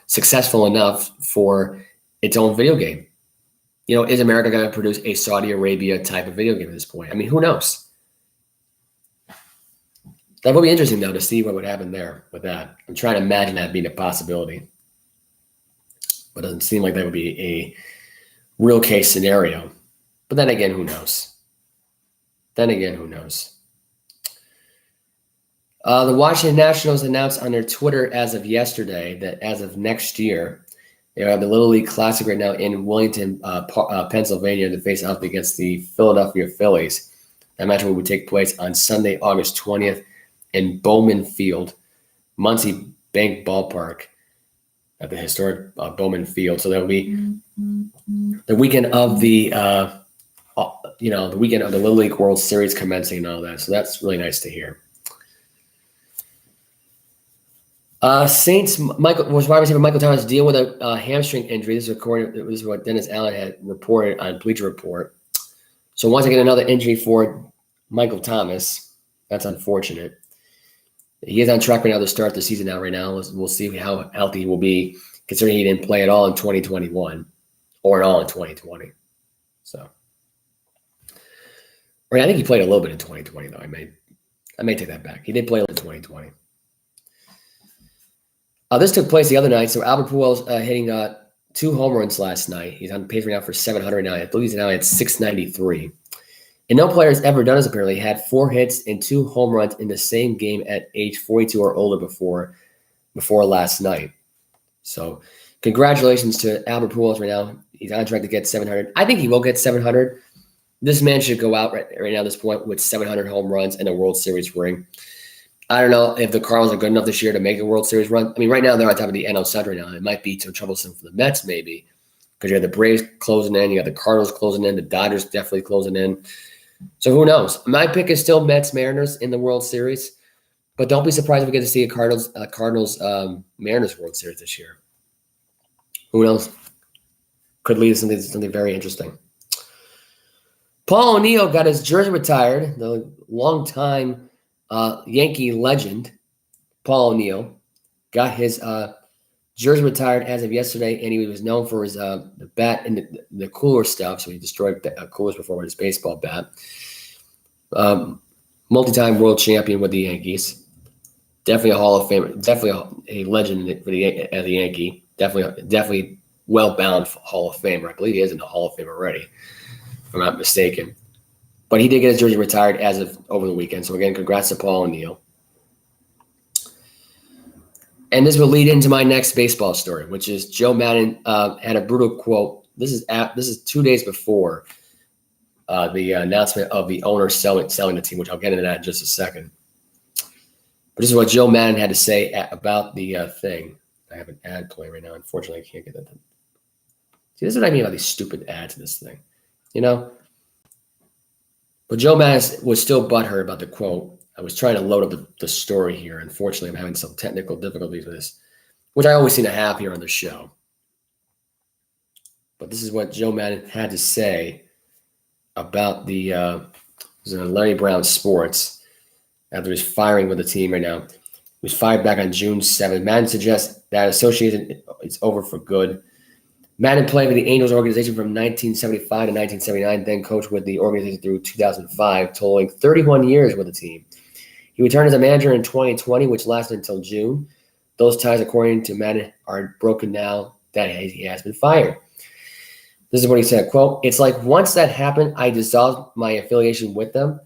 successful enough for its own video game? Is America going to produce a Saudi Arabia type of video game at this point? I mean, who knows? That would be interesting, though, to see what would happen there with that. I'm trying to imagine that being a possibility. But it doesn't seem like that would be a real case scenario. But then again, who knows? The Washington Nationals announced on their Twitter as of yesterday that as of next year, they have the Little League Classic right now in Wilmington, Pennsylvania, to face off against the Philadelphia Phillies. That match will take place on Sunday, August 20th in Bowman Field, Muncie Bank Ballpark at the historic Bowman Field. So that will be the weekend of the weekend of the Little League World Series commencing and all that. So that's really nice to hear. Saints wide receiver Michael Thomas deal with a hamstring injury. This is what Dennis Allen had reported on Bleacher Report. So once again, another injury for Michael Thomas. That's unfortunate. He is on track right now to start the season out right now. We'll see how healthy he will be, considering he didn't play at all in 2021 or at all in 2020. So, I think he played a little bit in 2020, though. I may take that back. He did play a little in 2020. This took place the other night. So Albert Pujols hitting 2 home runs last night. He's on pace right now for 700 now. I believe he's now at 693. And no player has ever done this, apparently. He had 4 hits and 2 home runs in the same game at age 42 or older before last night. So congratulations to Albert Pujols right now. He's on track to get 700. I think he will get 700. This man should go out right now at this point with 700 home runs and a World Series ring. I don't know if the Cardinals are good enough this year to make a World Series run. I mean, right now they're on top of the NL Central right now. It might be too troublesome for the Mets, maybe, because you have the Braves closing in, you have the Cardinals closing in, the Dodgers definitely closing in. So who knows? My pick is still Mets-Mariners in the World Series, but don't be surprised if we get to see a Cardinals-Mariners World Series this year. Who knows? Could lead to something very interesting. Paul O'Neill got his jersey retired. The longtime Yankee legend, Paul O'Neill, got his jersey retired as of yesterday, and he was known for his the bat and the cooler stuff. So he destroyed coolers before with his baseball bat. Multi-time world champion with the Yankees. Definitely a Hall of Famer. Definitely a legend for the Yankee. Definitely well-bound Hall of Famer. I believe he is in the Hall of Fame already, if I'm not mistaken. But he did get his jersey retired as of over the weekend. So again, congrats to Paul O'Neill. And this will lead into my next baseball story, which is Joe Madden had a brutal quote This is 2 days before the announcement of the owner selling the team, which I'll get into that in just a second. But this is what Joe Madden had to say about the thing. I have an ad playing right now. Unfortunately, I can't get that. See, this is what I mean about these stupid ads in this thing, you know? But Joe Madden was still butthurt about the quote. I was trying to load up the story here. Unfortunately, I'm having some technical difficulties with this, which I always seem to have here on the show. But this is what Joe Madden had to say about the Larry Brown Sports after his firing with the team right now. He was fired back on June 7th. Madden suggests that association is over for good. Madden played with the Angels organization from 1975 to 1979, then coached with the organization through 2005, totaling 31 years with the team. He returned as a manager in 2020, which lasted until June. Those ties, according to Madden, are broken now that he has been fired. This is what he said, quote, "It's like once that happened, I dissolved my affiliation with them."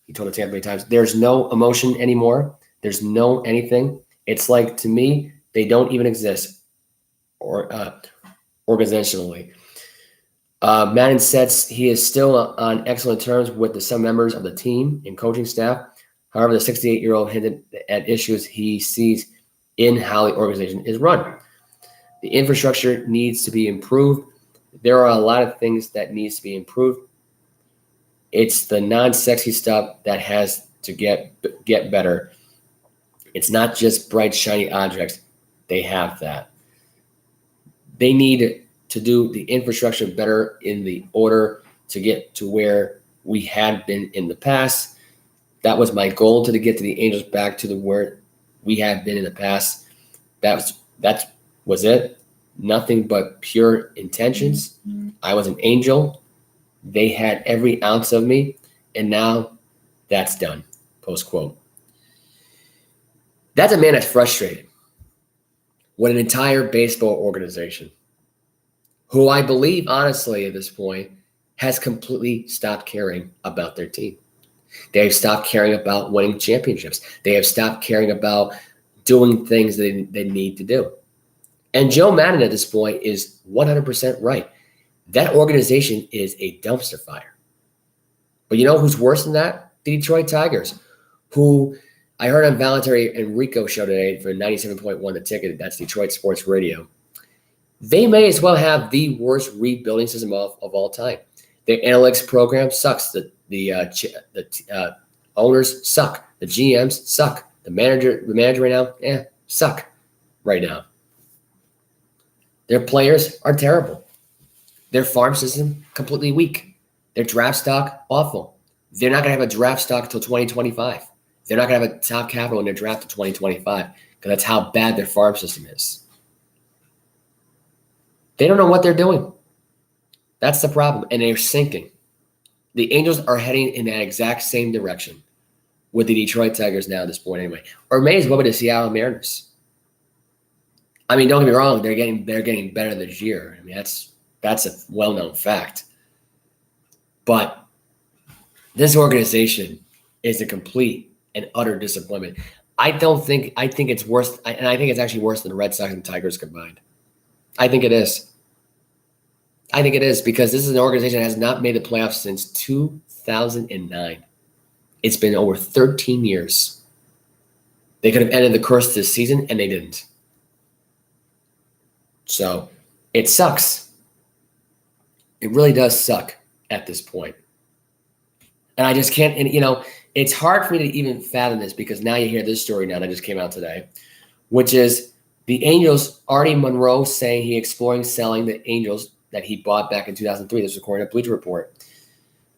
He told the Tampa Bay Times, "There's no emotion anymore. There's no anything. It's like, to me, they don't even exist or organizationally." Madden says he is still on excellent terms with some members of the team and coaching staff. However, the 68-year-old hinted at issues he sees in how the organization is run. The infrastructure needs to be improved. There are a lot of things that needs to be improved. It's the non-sexy stuff that has to get better. It's not just bright, shiny objects. They have that. They need to do the infrastructure better in the order to get to where we had been in the past. That was my goal, to get to the Angels back to where we had been in the past. That was it. Nothing but pure intentions. I was an angel. They had every ounce of me, and now that's done. Post quote. That's a man that's frustrated with an entire baseball organization who I believe, honestly, at this point, has completely stopped caring about their team. They have stopped caring about winning championships. They have stopped caring about doing things they need to do. And Joe Madden at this point is 100% right. That organization is a dumpster fire. But you know who's worse than that? The Detroit Tigers, who I heard on Valenteri Enrico's show today for 97.1 The Ticket. That's Detroit Sports Radio. They may as well have the worst rebuilding system of all time. Their analytics program sucks. The owners suck. The GMs suck. The manager right now, suck right now. Their players are terrible. Their farm system, completely weak. Their draft stock, awful. They're not going to have a draft stock until 2025. They're not going to have a top capital in their draft until 2025 because that's how bad their farm system is. They don't know what they're doing. That's the problem, and they're sinking. The Angels are heading in that exact same direction with the Detroit Tigers now at this point anyway, or may as well be the Seattle Mariners. I mean, don't get me wrong, they're getting better this year. I mean, that's a well-known fact. But this organization is a complete and utter disappointment. I think it's worse, and I think it's actually worse than the Red Sox and Tigers combined. I think it is. I think it is because this is an organization that has not made the playoffs since 2009. It's been over 13 years. They could have ended the curse this season, and they didn't. So it sucks. It really does suck at this point. And I just can't, and it's hard for me to even fathom this because now you hear this story now that just came out today, which is the Angels, Artie Monroe saying he exploring selling the Angels that he bought back in 2003. This is according to Bleacher Report.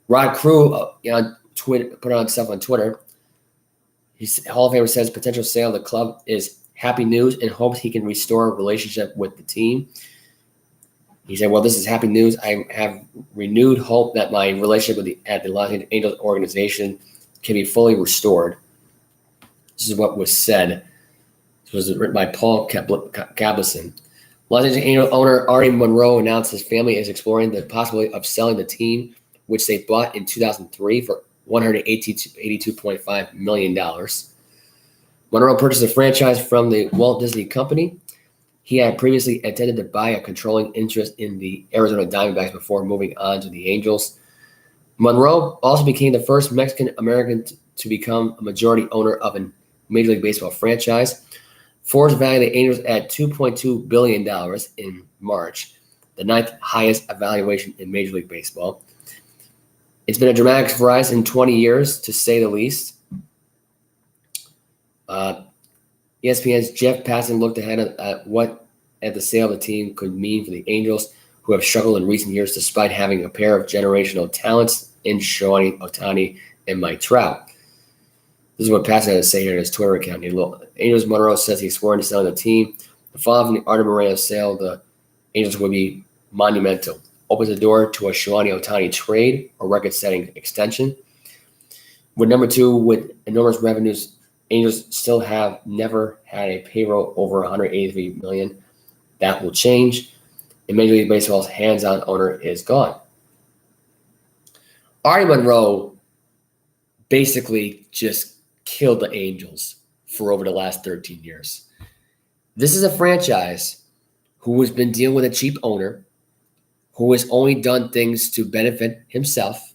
Rod Crew on Twitter, put on stuff on Twitter. Hall of Famer says potential sale of the club is happy news and hopes he can restore a relationship with the team. He said, well, this is happy news. I have renewed hope that my relationship at the Los Angeles Angels organization can be fully restored. This is what was said. This was written by Paul Gablison. Los Angeles Angels owner Artie Monroe announced his family is exploring the possibility of selling the team, which they bought in 2003 for $182.5 million. Monroe purchased the franchise from the Walt Disney Company. He had previously intended to buy a controlling interest in the Arizona Diamondbacks before moving on to the Angels. Monroe also became the first Mexican-American to become a majority owner of a Major League Baseball franchise. Ford's value the Angels at $2.2 billion in March, the ninth highest evaluation in Major League Baseball. It's been a dramatic rise in 20 years, to say the least. ESPN's Jeff Passan looked ahead at what the sale of the team could mean for the Angels, who have struggled in recent years despite having a pair of generational talents in Shohei Ohtani and Mike Trout. This is what Passan had to say here in his Twitter account. Angels Monroe says he's sworn to selling the team. The fall from the Arte Moreno sale, the Angels would be monumental. Opens the door to a Shohei Ohtani trade or record-setting extension. With number two, with enormous revenues, Angels still have never had a payroll over $183 million. That will change. And Major League Baseball's hands-on owner is gone. Arte Monroe basically just killed the Angels for over the last 13 years. This is a franchise who has been dealing with a cheap owner, who has only done things to benefit himself,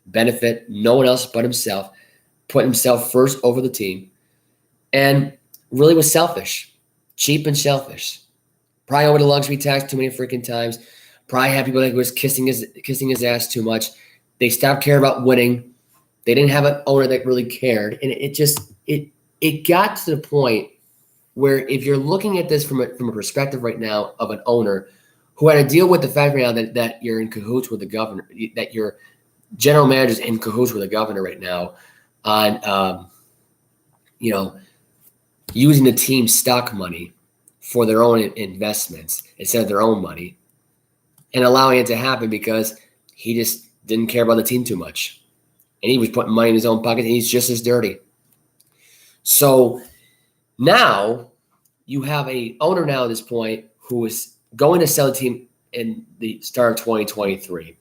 benefit no one else but himself, put himself first over the team, and really was selfish, cheap and selfish. Probably over the luxury tax too many freaking times. Probably had people that was kissing his ass too much. They stopped caring about winning. They didn't have an owner that really cared, and it got to the point where if you're looking at this from a perspective right now of an owner who had to deal with the fact right now that you're in cahoots with the governor, that your general manager's in cahoots with the governor right now on, using the team's stock money for their own investments instead of their own money, and allowing it to happen because he just didn't care about the team too much. And he was putting money in his own pocket, and he's just as dirty. So now you have a owner now at this point who is going to sell the team in the start of 2023.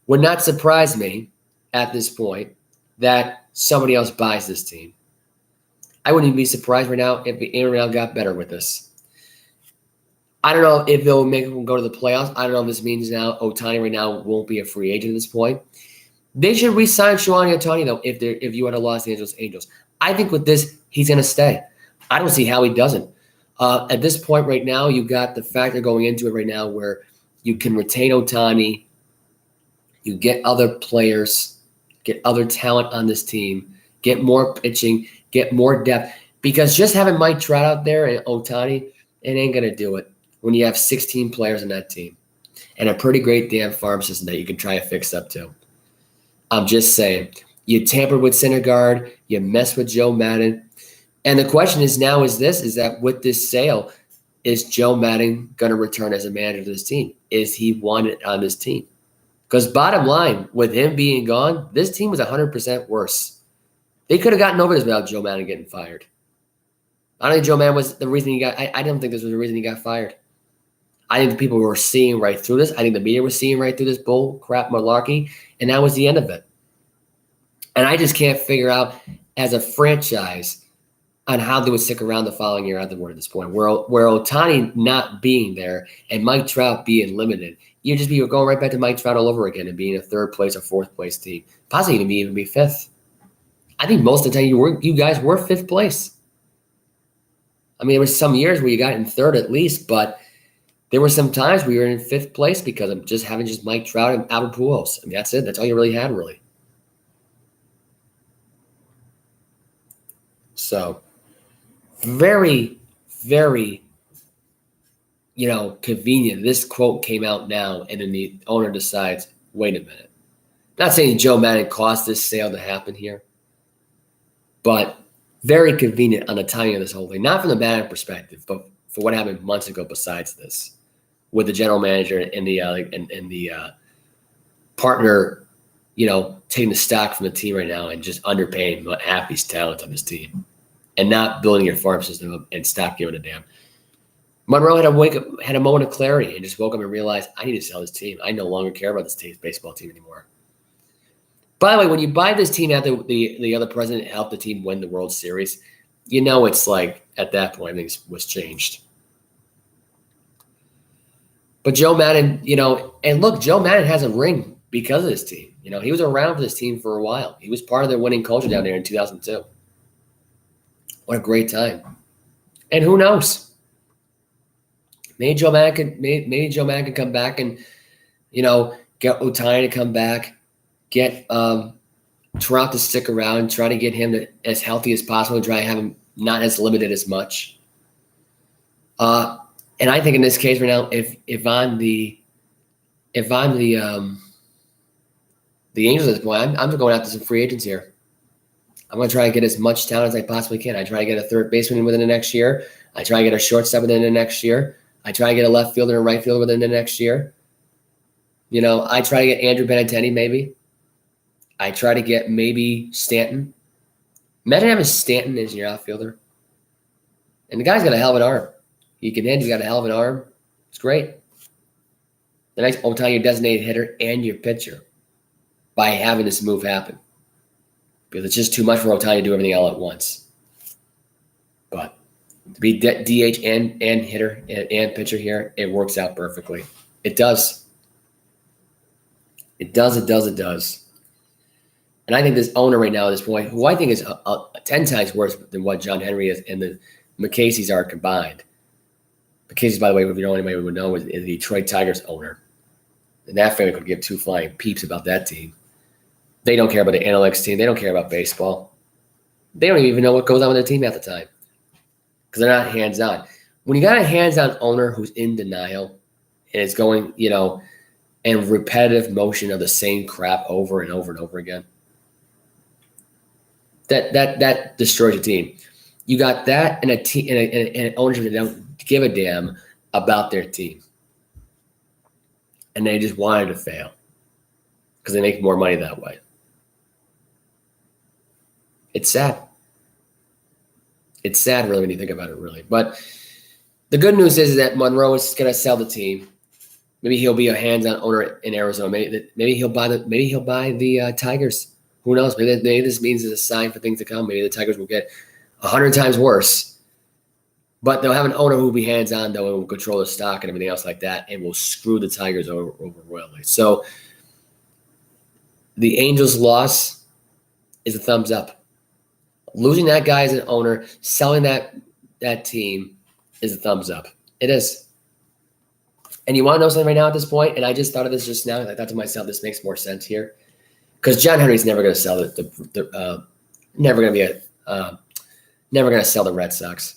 Would not surprise me at this point that somebody else buys this team. I wouldn't even be surprised right now if the NRL got better with this. I don't know if they'll make them go to the playoffs. I don't know if this means now Ohtani right now won't be a free agent at this point. They should re-sign Shohei Ohtani, though, if you had a Los Angeles Angels. I think with this, he's going to stay. I don't see how he doesn't. At this point right now, you got the factor going into it right now where you can retain Ohtani, you get other players, get other talent on this team, get more pitching, get more depth. Because just having Mike Trout out there and Ohtani, it ain't going to do it when you have 16 players in that team and a pretty great damn farm system that you can try to fix up to. I'm just saying, you tampered with Syndergaard, you messed with Joe Madden. And the question is now is that with this sale, is Joe Madden going to return as a manager to this team? Is he wanted on this team? Because bottom line, with him being gone, this team was 100% worse. They could have gotten over this without Joe Madden getting fired. I don't think Joe Madden was the reason he got – I don't think this was the reason he got fired. I think the people were seeing right through this. I think the media was seeing right through this bull crap malarkey, and that was the end of it. And I just can't figure out as a franchise on how they would stick around the following year at this point, where Ohtani not being there and Mike Trout being limited, you'd just be going right back to Mike Trout all over again and being a third place or fourth place team, possibly even be fifth. I think most of the time you guys were fifth place. I mean, there was some years where you got in third at least, but there were some times where you were in fifth place because of just having Mike Trout and Albert Pujols. I mean, that's it. That's all you really had, really. So, very, very, convenient. This quote came out now, and then the owner decides, wait a minute. Not saying Joe Madden caused this sale to happen here, but very convenient on the timing of this whole thing. Not from the Madden perspective, but for what happened months ago besides this, with the general manager and the partner, taking the stock from the team right now and just underpaying half these talents on this team and not building your farm system up and stop giving a damn. Monroe had a moment of clarity and just woke up and realized, I need to sell this team. I no longer care about this baseball team anymore. By the way, when you buy this team after the other president helped the team win the World Series, it's like at that point, everything was changed. But Joe Madden, and look, Joe Madden has a ring because of this team. He was around for this team for a while. He was part of their winning culture down there in 2002. What a great time. And who knows? Maybe Joe Madden could come back and, get Otani to come back, get Trout to stick around, try to get him as healthy as possible, try to have him not as limited as much. And I think in this case right now, if I'm the Angels at this point, I'm going after some free agents here. I'm going to try to get as much talent as I possibly can. I try to get a third baseman within the next year. I try to get a shortstop within the next year. I try to get a left fielder and a right fielder within the next year. I try to get Andrew Benintendi maybe. I try to get maybe Stanton. Imagine having Stanton as your outfielder. And the guy's got a hell of an arm. He can hit. He's got a hell of an arm. It's great. The next Otani, your designated hitter and your pitcher by having this move happen. Because it's just too much for Otani to do everything all at once. But to be DH and hitter and pitcher here, it works out perfectly. It does. It does. And I think this owner right now at this point, who I think is 10 times worse than what John Henry is and the McCasey's are combined. McCasey's, by the way, if you know anybody would know, is the Detroit Tigers owner. And that family could give two flying peeps about that team. They don't care about the analytics team. They don't care about baseball. They don't even know what goes on with their team at the time because they're not hands-on. When you got a hands-on owner who's in denial and is going, and repetitive motion of the same crap over and over and over again, that destroys your team. You got that and a team and an ownership that don't give a damn about their team, and they just wanted to fail because they make more money that way. It's sad. It's sad, really, when you think about it, really. But the good news is that Monroe is going to sell the team. Maybe he'll be a hands-on owner in Arizona. Maybe he'll buy the Tigers. Who knows? Maybe this means it's a sign for things to come. Maybe the Tigers will get 100 times worse. But they'll have an owner who will be hands-on, though, and will control the stock and everything else like that, and will screw the Tigers over royally. So the Angels' loss is a thumbs up. Losing that guy as an owner, selling that team is a thumbs up. It is. And you want to know something right now at this point? And I just thought of this just now. I thought to myself, this makes more sense here. Because John Henry's never going to sell never going to sell the Red Sox.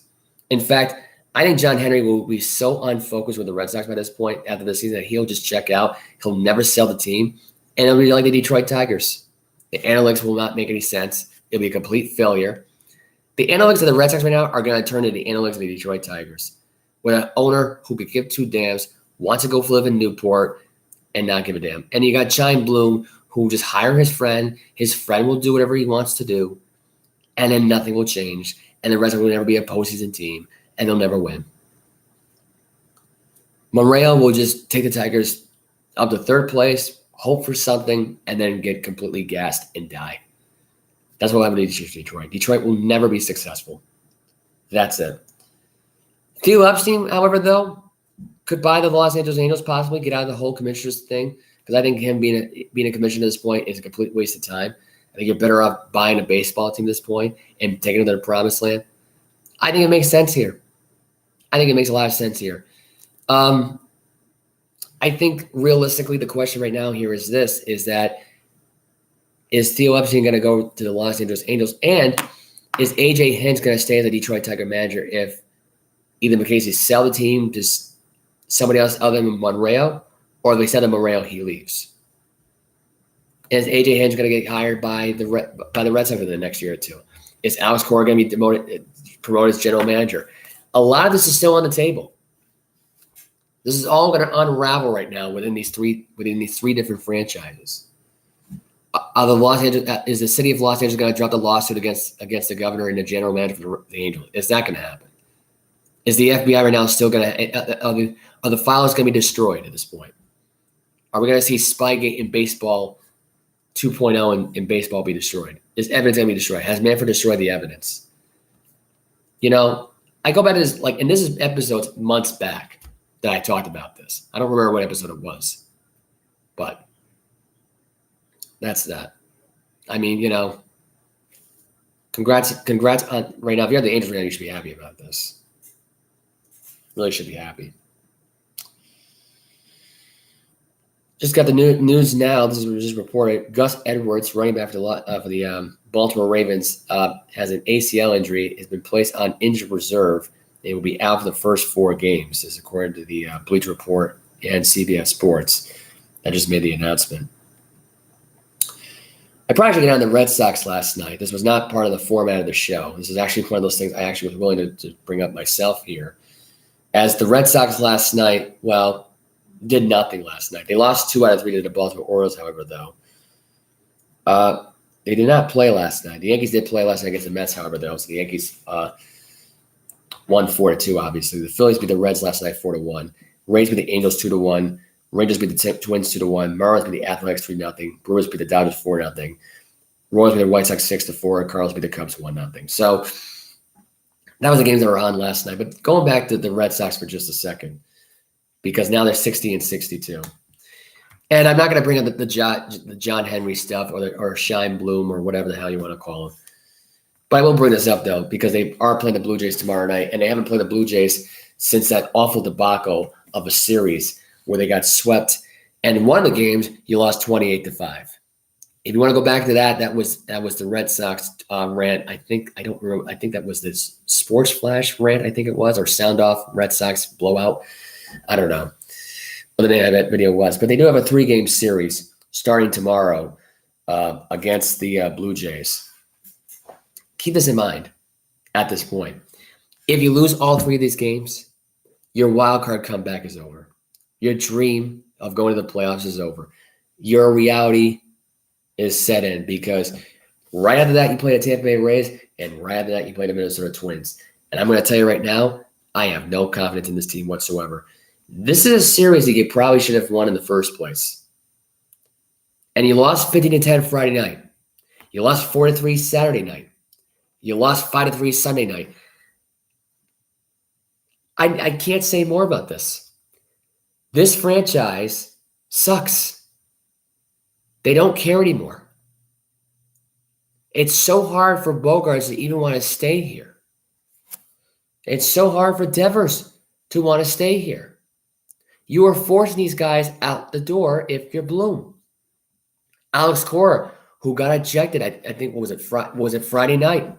In fact, I think John Henry will be so unfocused with the Red Sox by this point after the season that he'll just check out. He'll never sell the team. And it'll be like the Detroit Tigers. The analytics will not make any sense. It'll be a complete failure. The analytics of the Red Sox right now are going to turn into the analytics of the Detroit Tigers. With an owner who could give two damns, wants to go live in Newport, and not give a damn. And you got Chaim Bloom, who just hire his friend. His friend will do whatever he wants to do, and then nothing will change. And the Red Sox will never be a postseason team, and they'll never win. Monreal will just take the Tigers up to third place, hope for something, and then get completely gassed and die. That's what will happen to Detroit. Detroit will never be successful. That's it. Theo Epstein, however, though, could buy the Los Angeles Angels, possibly get out of the whole commissioner's thing, because I think him being a commissioner at this point is a complete waste of time. I think you're better off buying a baseball team at this point and taking it to the promised land. I think it makes sense here. I think it makes a lot of sense here. I think realistically the question right now here is this, is Theo Epstein going to go to the Los Angeles Angels? And is A.J. Hinch going to stay as the Detroit Tiger manager if either McCasey sell the team to somebody else other than Monreal, or they sell to Monreal, he leaves? Is A.J. Hinch going to get hired by the Red Sox in the next year or two? Is Alex Cora going to be promoted as general manager? A lot of this is still on the table. This is all going to unravel right now within these three different franchises. Is the city of Los Angeles going to drop the lawsuit against the governor and the general manager for the Angels? Is that going to happen? Is the FBI right now still going to are the files going to be destroyed at this point? Are we going to see Spygate in baseball 2.0 in baseball be destroyed? Is evidence going to be destroyed? Has Manfred destroyed the evidence? I go back to this, and this is episodes months back. that I talked about this. I don't remember what episode it was, but that's that. I mean, congrats on right now. If you're the Angels right now, you should be happy about this. Really should be happy. Just got the news now. This is just reported. Gus Edwards, running back for the Baltimore Ravens, has an ACL injury. Has been placed on injured reserve. They will be out for the first 4 games, as according to the Bleacher Report and CBS Sports. I just made the announcement. I probably should get on the Red Sox last night. This was not part of the format of the show. This is actually one of those things I actually was willing to bring up myself here. As the Red Sox last night, did nothing last night. They lost 2 out of 3 to the Baltimore Orioles, however, though. They did not play last night. The Yankees did play last night against the Mets, however, though. So the Yankees won 4-2, obviously. The Phillies beat the Reds last night 4-1. Rays beat the Angels 2-1. Rangers beat the Twins 2-1. Marlins beat the Athletics 3-0. Brewers beat the Dodgers 4-0. Royals beat the White Sox 6-4. And Cardinals beat the Cubs 1-0. So that was the games that were on last night. But going back to the Red Sox for just a second, because now they're 60-62. And I'm not going to bring up the John Henry stuff or Shine Bloom or whatever the hell you want to call him. But I will bring this up, though, because they are playing the Blue Jays tomorrow night, and they haven't played the Blue Jays since that awful debacle of a series where they got swept. And in one of the games, you lost 28-5. If you want to go back to that was the Red Sox rant. I think that was this Sportsflash rant, I think it was, or Sound Off Red Sox blowout. I don't know what the name of that video was, but they do have a 3-game series starting tomorrow against the Blue Jays. Keep this in mind at this point. If you lose all 3 of these games, your wild card comeback is over. Your dream of going to the playoffs is over. Your reality is set in because right after that, you play the Tampa Bay Rays, and right after that, you play the Minnesota Twins. And I'm going to tell you right now, I have no confidence in this team whatsoever. This is a series that you probably should have won in the first place. And you lost 15-10 Friday night. You lost 4-3 Saturday night. You lost 5-3 Sunday night. I can't say more about this. This franchise sucks. They don't care anymore. It's so hard for Bogarts to even want to stay here. It's so hard for Devers to want to stay here. You are forcing these guys out the door if you're Bloom. Alex Cora, who got ejected, I think, was it Friday night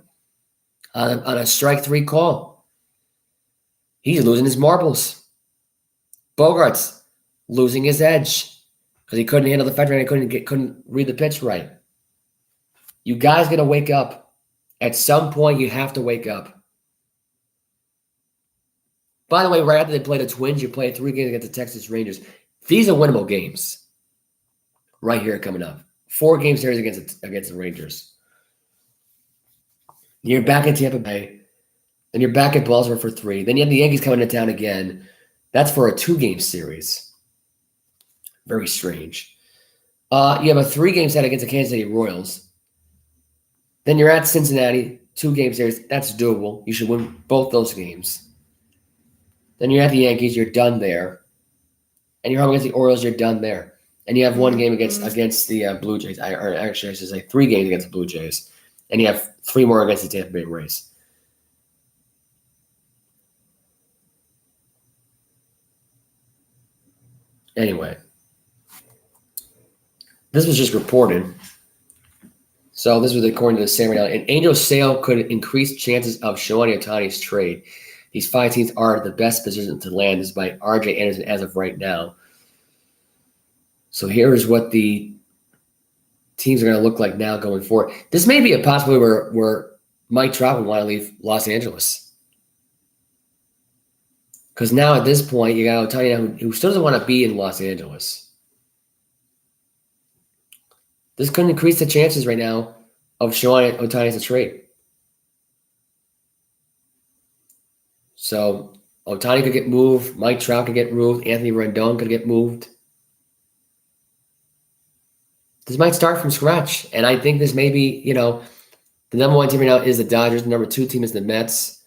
on a strike 3 call. He's losing his marbles. Bogarts losing his edge because he couldn't handle the fact that he couldn't read the pitch right. You guys got to wake up. At some point, you have to wake up. By the way, right after they play the Twins, you play 3 games against the Texas Rangers. These are winnable games right here coming up. 4 game series against the Rangers. You're back in Tampa Bay. Then you're back at Baltimore for 3. Then you have the Yankees coming to town again. That's for a 2-game series. Very strange. You have a 3-game set against the Kansas City Royals. Then you're at Cincinnati, 2-game series. That's doable. You should win both those games. Then you're at the Yankees. You're done there. And you're home against the Orioles. You're done there. And you have 1 game against the Blue Jays. I should say 3 games against the Blue Jays. And you have 3 more against the Tampa Bay Rays. Anyway, this was just reported. So this was according to the Sam right now. An Angels sale could increase chances of Shohei Ohtani's trade. These 5 teams are the best position to land. This is by RJ Anderson as of right now. So here's what the teams are going to look like now going forward. This may be a possibility where Mike Trout would want to leave Los Angeles. Because now at this point, you got Ohtani who still doesn't want to be in Los Angeles. This could increase the chances right now of showing Ohtani as a trade. So Ohtani could get moved. Mike Trout could get moved. Anthony Rendon could get moved. This might start from scratch. And I think this may be, the number 1 team right now is the Dodgers. The number 2 team is the Mets.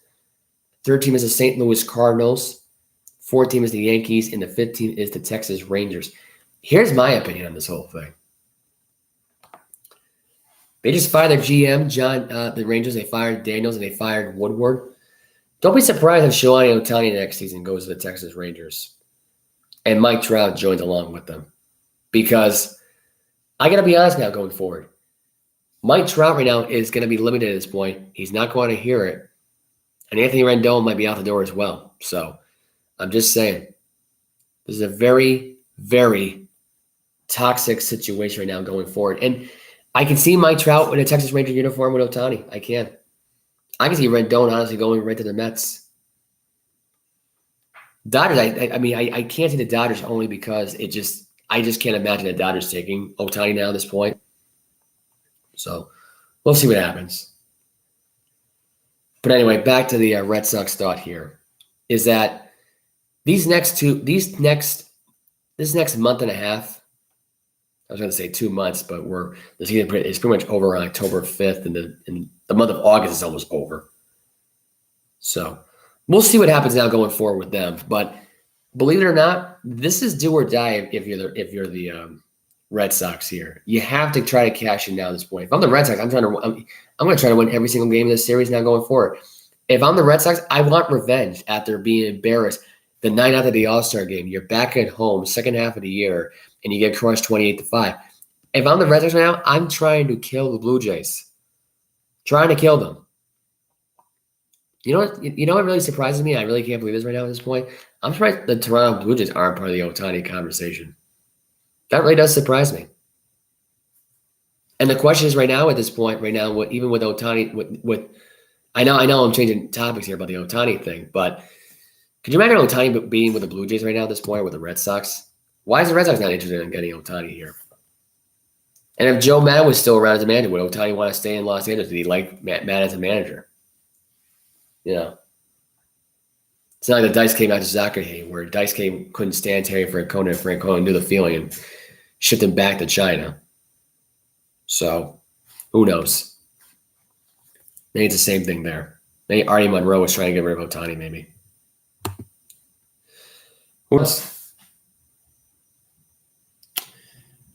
3rd team is the St. Louis Cardinals. 4th team is the Yankees, and the 5th team is the Texas Rangers. Here's my opinion on this whole thing. They just fired their GM, the Rangers. They fired Daniels, and they fired Woodward. Don't be surprised if Shohei Ohtani next season goes to the Texas Rangers and Mike Trout joins along with them. Because I got to be honest now going forward. Mike Trout right now is going to be limited at this point. He's not going to hear it. And Anthony Rendon might be out the door as well. So I'm just saying, this is a very, very toxic situation right now going forward. And I can see Mike Trout in a Texas Ranger uniform with Ohtani. I can see Rendon honestly going right to the Mets. Dodgers, I can't see the Dodgers only because I just can't imagine the Dodgers taking Ohtani now at this point. So we'll see what happens. But anyway, back to the Red Sox thought here is that this next month and a half, I was going to say 2 months, but the season is pretty much over on October 5th, and the month of August is almost over. So we'll see what happens now going forward with them. But believe it or not, this is do or die if you're the Red Sox here. You have to try to cash in now at this point. If I'm the Red Sox, I'm going to try to win every single game in this series now going forward. If I'm the Red Sox, I want revenge after being embarrassed the night after the All-Star game. You're back at home, second half of the year, and you get crushed 28-5. If I'm the Red Sox right now, I'm trying to kill the Blue Jays. Trying to kill them. You know what really surprises me? I really can't believe this right now at this point. I'm surprised the Toronto Blue Jays aren't part of the Ohtani conversation. That really does surprise me. And the question is right now at this point, even with Ohtani, I know I'm changing topics here about the Ohtani thing, but could you imagine Ohtani being with the Blue Jays right now at this point, with the Red Sox? Why is the Red Sox not interested in getting Ohtani here? And if Joe Maddon was still around as a manager, would Ohtani want to stay in Los Angeles? Did he like Maddon as a manager? It's not like the Dice came out to Zachary, where Dice couldn't stand Terry Francona, and Francona knew the feeling and shipped him back to China. So, who knows? Maybe it's the same thing there. Maybe Artie Monroe was trying to get rid of Ohtani, maybe. Who knows?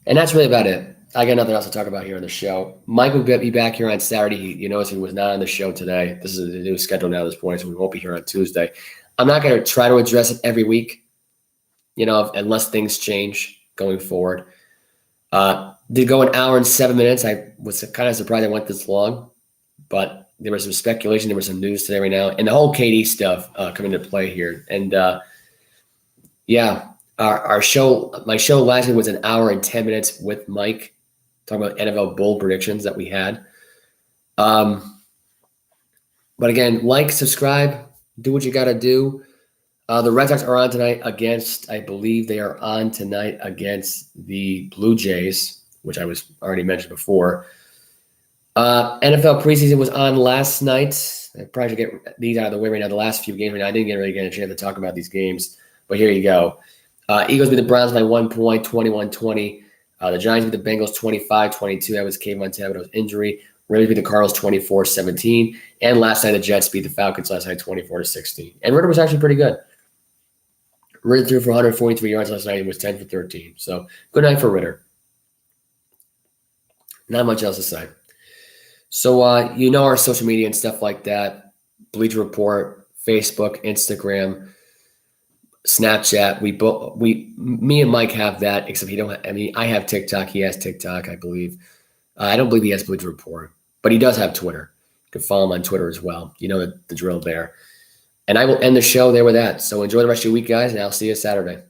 And that's really about it. I got nothing else to talk about here on the show. Mike will be back here on Saturday. You notice he was not on the show today. This is a new schedule now at this point, so we won't be here on Tuesday. I'm not going to try to address it every week, unless things change going forward. Did go an hour and 7 minutes. I was kind of surprised I went this long, but there was some speculation. There was some news today right now, and the whole KD stuff coming into play here. And my show last week was an hour and 10 minutes with Mike, talking about NFL bowl predictions that we had. But again, like, subscribe, do what you got to do. The Red Sox are on tonight against the Blue Jays, which I was already mentioned before. NFL preseason was on last night. I probably should get these out of the way right now. The last few games right now, I didn't really get a chance to talk about these games, but here you go. Eagles beat the Browns by 1 point, 21-20. The Giants beat the Bengals 25-22. That was Kayvon Thibodeau's injury. Ravens beat the Cardinals 24-17. And last night, the Jets beat the Falcons last night 24-16. And Ritter was actually pretty good. Ritter threw for 143 yards last night and was 10 for 13. So good night for Ritter. Not much else to say. So our social media and stuff like that. Bleacher Report, Facebook, Instagram, Snapchat. Me and Mike have that, except I have TikTok. He has TikTok, I believe. I don't believe he has Bleacher Report, but he does have Twitter. You can follow him on Twitter as well. You know the drill there. And I will end the show there with that. So enjoy the rest of your week, guys, and I'll see you Saturday.